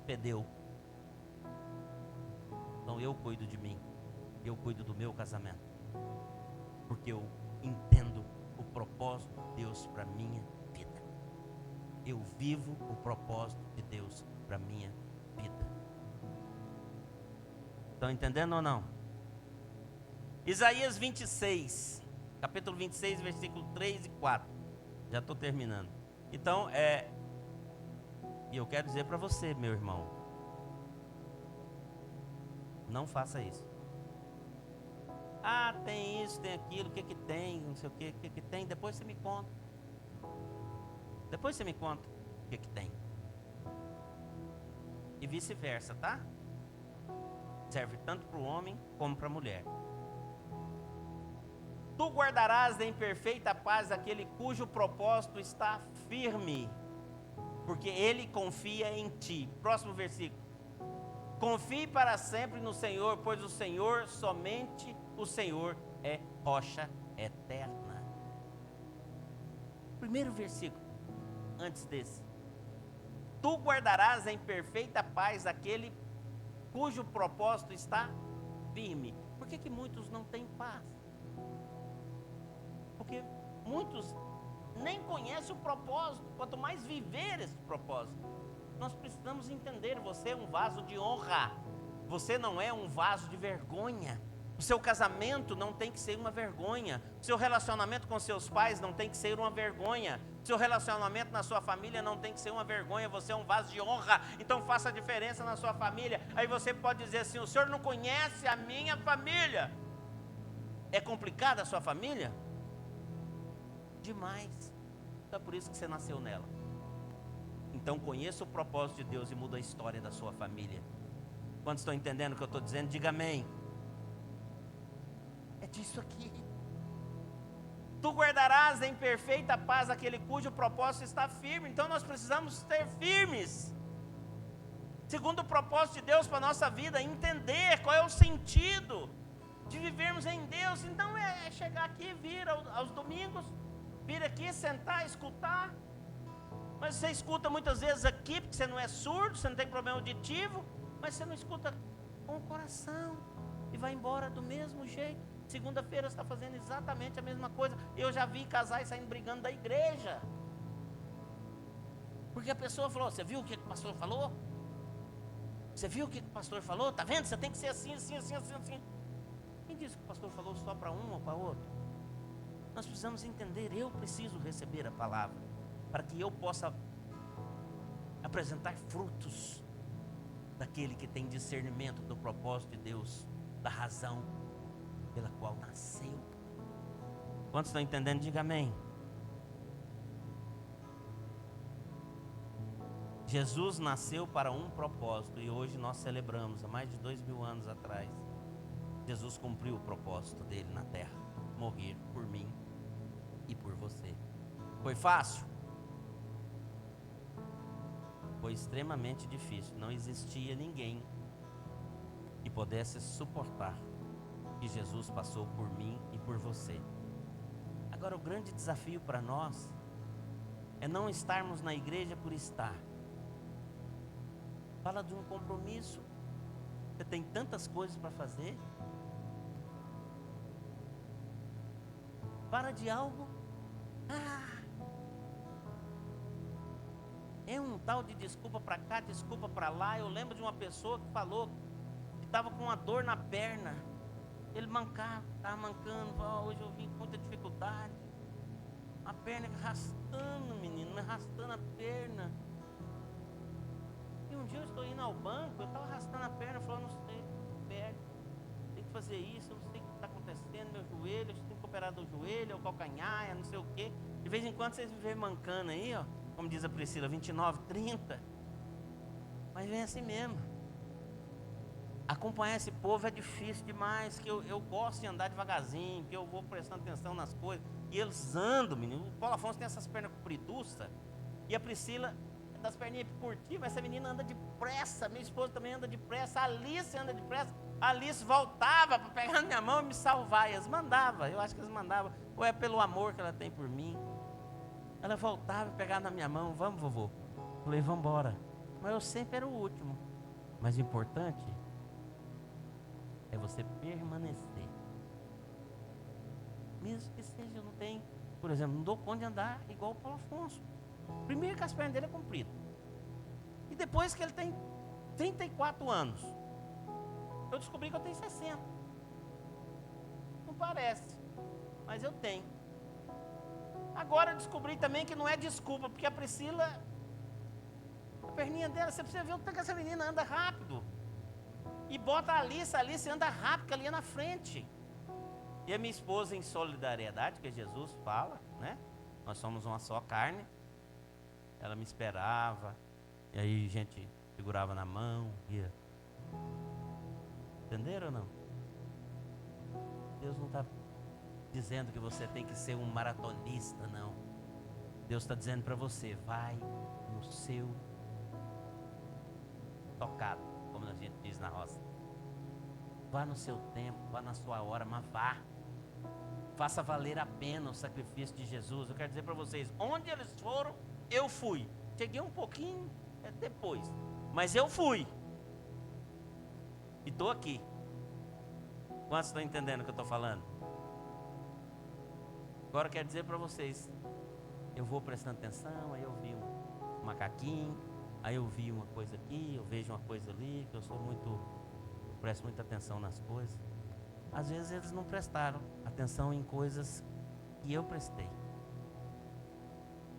perdeu. Então eu cuido de mim. Eu cuido do meu casamento. Porque eu entendo o propósito de Deus para a minha vida. Eu vivo o propósito de Deus para a minha vida. Estão entendendo ou não? Isaías 26, capítulo 26, versículo 3 e 4. Já estou terminando. Então, e eu quero dizer para você, meu irmão, não faça isso. Ah, tem isso, tem aquilo, o que tem, não sei o que tem, depois você me conta. Depois você me conta o que tem. E vice-versa, tá? Serve tanto para o homem como para a mulher. Tu guardarás em perfeita paz aquele cujo propósito está firme, porque ele confia em ti. Próximo versículo. Confie para sempre no Senhor, pois o Senhor, somente o Senhor é rocha eterna. Primeiro versículo, antes desse. Tu guardarás em perfeita paz aquele cujo propósito está firme. Por que muitos não têm paz? Porque muitos nem conhecem o propósito, quanto mais viver esse propósito. Nós precisamos entender, você é um vaso de honra, você não é um vaso de vergonha. O seu casamento não tem que ser uma vergonha, o seu relacionamento com seus pais não tem que ser uma vergonha, o seu relacionamento na sua família não tem que ser uma vergonha. Você é um vaso de honra, então faça a diferença na sua família. Aí você pode dizer assim, o senhor não conhece a minha família. É complicada a sua família? Demais. Então é por isso que você nasceu nela. Então conheça o propósito de Deus e muda a história da sua família. Quantos estão entendendo o que eu estou dizendo? Diga amém. É disso aqui. Tu guardarás em perfeita paz aquele cujo propósito está firme. Então nós precisamos ser firmes, segundo o propósito de Deus para a nossa vida. Entender qual é o sentido de vivermos em Deus. Então é chegar aqui, vir aos domingos, vir aqui, sentar, escutar. Mas você escuta muitas vezes aqui, porque você não é surdo, você não tem problema auditivo, mas você não escuta com o coração e vai embora do mesmo jeito. Segunda-feira você está fazendo exatamente a mesma coisa. Eu já vi casais saindo brigando da igreja, porque a pessoa falou, você viu o que o pastor falou? Você viu o que o pastor falou? Está vendo? Você tem que ser assim, assim, assim, assim, assim. Quem disse que o pastor falou só para um ou para outro? Nós precisamos entender, eu preciso receber a palavra, para que eu possa apresentar frutos daquele que tem discernimento do propósito de Deus, da razão pela qual nasceu. Quantos estão entendendo? Diga amém. Jesus nasceu para um propósito e hoje nós celebramos, há mais de 2000 anos atrás, Jesus cumpriu o propósito dele na terra, morrer por mim e por você. Foi fácil? Foi extremamente difícil. Não existia ninguém que pudesse suportar que Jesus passou por mim e por você. Agora o grande desafio para nós é não estarmos na igreja por estar. Fala de um compromisso. Você tem tantas coisas para fazer. Para de algo. É um tal de desculpa para cá, desculpa para lá. Eu lembro de uma pessoa que falou que estava com uma dor na perna. Ele mancava, estava mancando. Falou, hoje eu vim com muita dificuldade. A perna arrastando, menino, me arrastando a perna. E um dia eu estou indo ao banco, eu estava arrastando a perna, falando, não sei, perna, tem que fazer isso, eu não sei o que está acontecendo, meu joelho, eu tenho que operar do joelho, é o calcanhar, é não sei o quê. De vez em quando vocês me veem mancando aí, ó, como diz a Priscila, 29, 30. Mas vem assim mesmo. Acompanhar esse povo é difícil demais, que eu gosto de andar devagarzinho, que eu vou prestando atenção nas coisas. E eles andam, menino. O Paulo Afonso tem essas pernas compriduças. E a Priscila é das perninhas curtinhas, mas essa menina anda depressa. Minha esposa também anda depressa. A Alice anda depressa. A Alice voltava para pegar na minha mão e me salvar. E eles mandavam, eu acho que eles mandavam. Ou é pelo amor que ela tem por mim. Ela voltava e pegava na minha mão. Vamos, vovô. Falei, vamos embora. Mas eu sempre era o último. Mas o importante é você permanecer. Mesmo que seja, eu não tenho, por exemplo, não dou conta de andar igual o Paulo Afonso. Primeiro que as pernas dele é comprido. E depois que ele tem 34 anos, eu descobri que eu tenho 60. Não parece, mas eu tenho. Agora eu descobri também que não é desculpa, porque a Priscila, a perninha dela, você precisa ver o que essa menina anda rápido. E bota a Alice anda rápido, que ela ia na frente. E a minha esposa, em solidariedade, que Jesus fala, né? Nós somos uma só carne. Ela me esperava. E aí a gente segurava na mão. Ia. Entenderam ou não? Deus não está dizendo que você tem que ser um maratonista, não. Deus está dizendo para você, vai no seu tocado, como a gente diz na roça. Vá no seu tempo, vá na sua hora, mas vá. Faça valer a pena o sacrifício de Jesus. Eu quero dizer para vocês, onde eles foram, eu fui. Cheguei um pouquinho depois, mas eu fui. E estou aqui. Quantos estão entendendo o que eu estou falando? Agora eu quero dizer para vocês, eu vou prestando atenção, aí eu vi um macaquinho, aí eu vi uma coisa aqui, eu vejo uma coisa ali, que eu presto muita atenção nas coisas. Às vezes eles não prestaram atenção em coisas que eu prestei.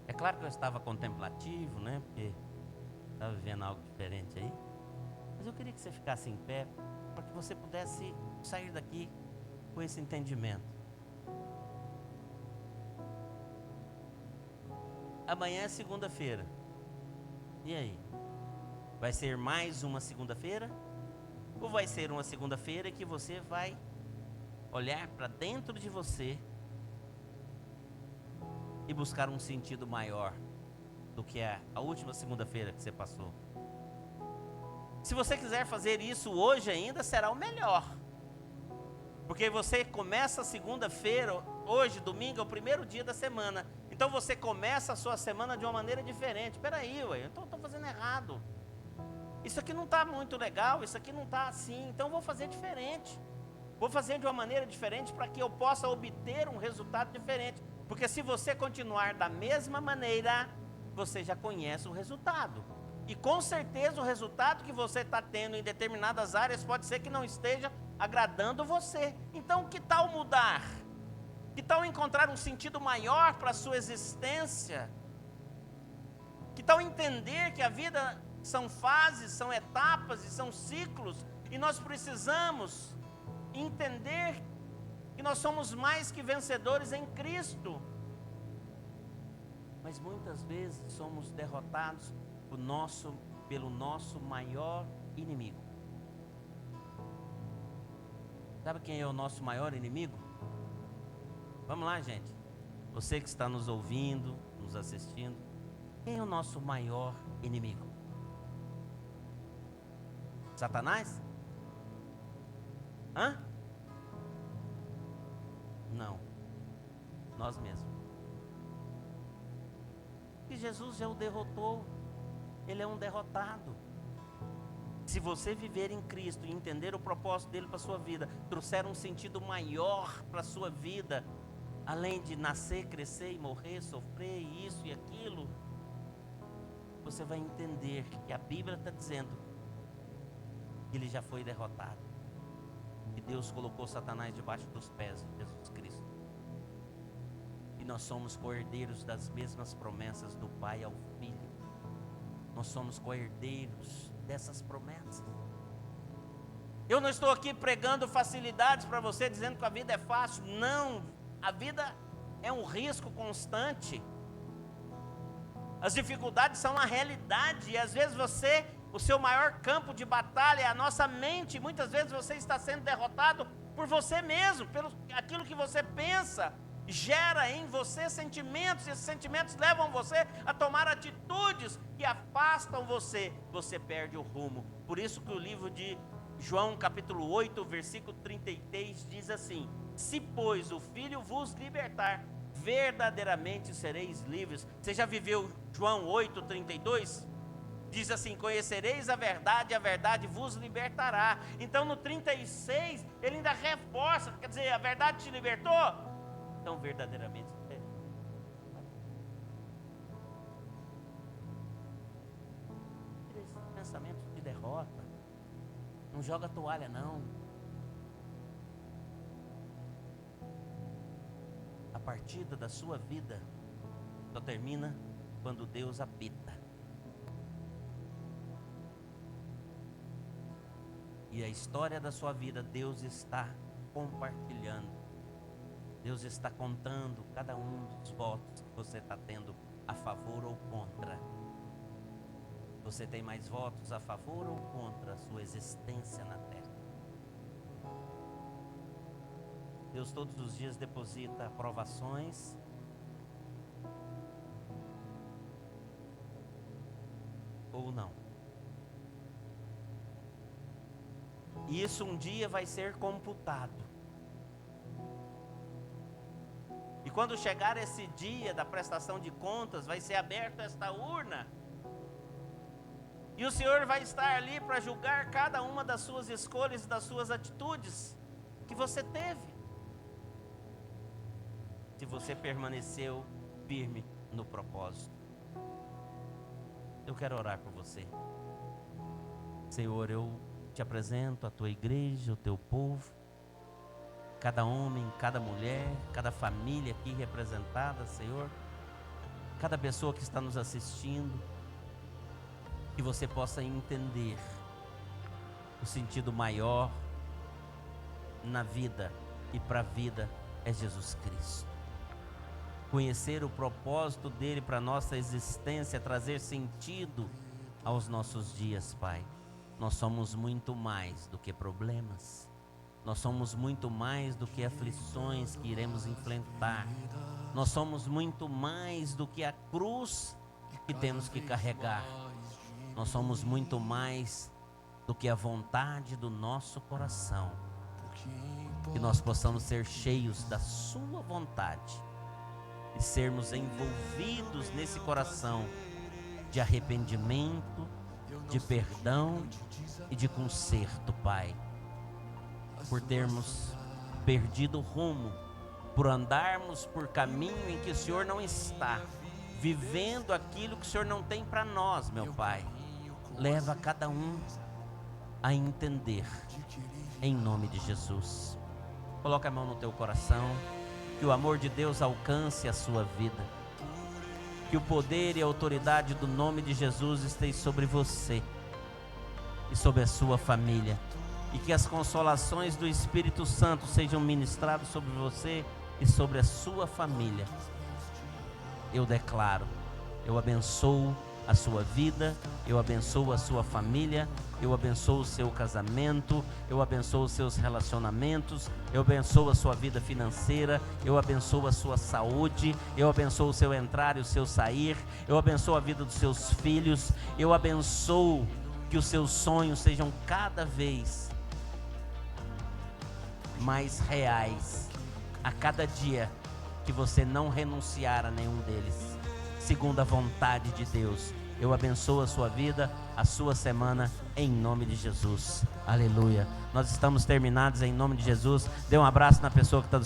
É claro que eu estava contemplativo, né? Porque estava vivendo algo diferente aí. Mas eu queria que você ficasse em pé, para que você pudesse sair daqui com esse entendimento. Amanhã é segunda-feira. E aí? Vai ser mais uma segunda-feira? Ou vai ser uma segunda-feira que você vai olhar para dentro de você e buscar um sentido maior do que a última segunda-feira que você passou? Se você quiser fazer isso hoje ainda, será o melhor. Porque você começa a segunda-feira, hoje, domingo, é o primeiro dia da semana. Então você começa a sua semana de uma maneira diferente. Espera aí, então eu estou fazendo errado. Isso aqui não está muito legal, isso aqui não está assim, então eu vou fazer diferente. Vou fazer de uma maneira diferente para que eu possa obter um resultado diferente. Porque se você continuar da mesma maneira, você já conhece o resultado. E com certeza o resultado que você está tendo em determinadas áreas pode ser que não esteja agradando você. Então que tal mudar? Que tal encontrar um sentido maior para a sua existência? Que tal entender que a vida são fases, são etapas e são ciclos, e nós precisamos entender que nós somos mais que vencedores em Cristo. Mas muitas vezes somos derrotados pelo nosso maior inimigo. Sabe quem é o nosso maior inimigo? Vamos lá, gente. Você que está nos ouvindo, nos assistindo, quem é o nosso maior inimigo? Satanás? Hã? Não. Nós mesmos. E Jesus já o derrotou. Ele é um derrotado. Se você viver em Cristo e entender o propósito dele para a sua vida, trouxer um sentido maior para a sua vida, além de nascer, crescer e morrer, sofrer isso e aquilo, você vai entender que a Bíblia está dizendo que ele já foi derrotado. Que Deus colocou Satanás debaixo dos pés de Jesus Cristo. E nós somos co-herdeiros das mesmas promessas do Pai ao Filho. Nós somos co-herdeiros dessas promessas. Eu não estou aqui pregando facilidades para você, dizendo que a vida é fácil. Não, a vida é um risco constante. As dificuldades são a realidade. E às vezes o seu maior campo de batalha é a nossa mente. Muitas vezes você está sendo derrotado por você mesmo, pelo aquilo que você pensa. Gera em você sentimentos, e esses sentimentos levam você a tomar atitudes que afastam você. Você perde o rumo. Por isso que o livro de João capítulo 8, versículo 33 diz assim: se pois o Filho vos libertar, verdadeiramente sereis livres. Você já viveu João 8, 32? Diz assim: conhecereis a verdade vos libertará. Então no 36 ele ainda reforça, quer dizer, a verdade te libertou? Então verdadeiramente é. Tira esses pensamentos de derrota. Não joga toalha não. A partida da sua vida só termina quando Deus habita. E a história da sua vida Deus está compartilhando. Deus está contando cada um dos votos que você está tendo a favor ou contra. Você tem mais votos a favor ou contra a sua existência na terra? Deus todos os dias deposita aprovações ou não. E isso um dia vai ser computado. E quando chegar esse dia da prestação de contas, vai ser aberta esta urna. E o Senhor vai estar ali para julgar cada uma das suas escolhas e das suas atitudes que você teve. Se você permaneceu firme no propósito. Eu quero orar por você. Senhor, eu te apresento a tua igreja, o teu povo. Cada homem, cada mulher, cada família aqui representada, Senhor. Cada pessoa que está nos assistindo. Que você possa entender o sentido maior na vida e para a vida é Jesus Cristo. Conhecer o propósito dele para a nossa existência, trazer sentido aos nossos dias, Pai. Nós somos muito mais do que problemas. Nós somos muito mais do que aflições que iremos enfrentar. Nós somos muito mais do que a cruz que temos que carregar. Nós somos muito mais do que a vontade do nosso coração. Que nós possamos ser cheios da sua vontade e sermos envolvidos nesse coração de arrependimento, de perdão e de conserto, Pai. Por termos perdido o rumo, por andarmos por caminho em que o Senhor não está, vivendo aquilo que o Senhor não tem para nós, meu Pai. Leva cada um a entender, em nome de Jesus. Coloca a mão no teu coração, que o amor de Deus alcance a sua vida, que o poder e a autoridade do nome de Jesus esteja sobre você e sobre a sua família, e que as consolações do Espírito Santo sejam ministradas sobre você e sobre a sua família. Eu declaro, eu abençoo a sua vida, eu abençoo a sua família, eu abençoo o seu casamento, eu abençoo os seus relacionamentos, eu abençoo a sua vida financeira, eu abençoo a sua saúde, eu abençoo o seu entrar e o seu sair, eu abençoo a vida dos seus filhos, eu abençoo que os seus sonhos sejam cada vez mais reais, a cada dia que você não renunciar a nenhum deles, segundo a vontade de Deus. Eu abençoo a sua vida, a sua semana, em nome de Jesus. Aleluia. Nós estamos terminados em nome de Jesus. Dê um abraço na pessoa que está do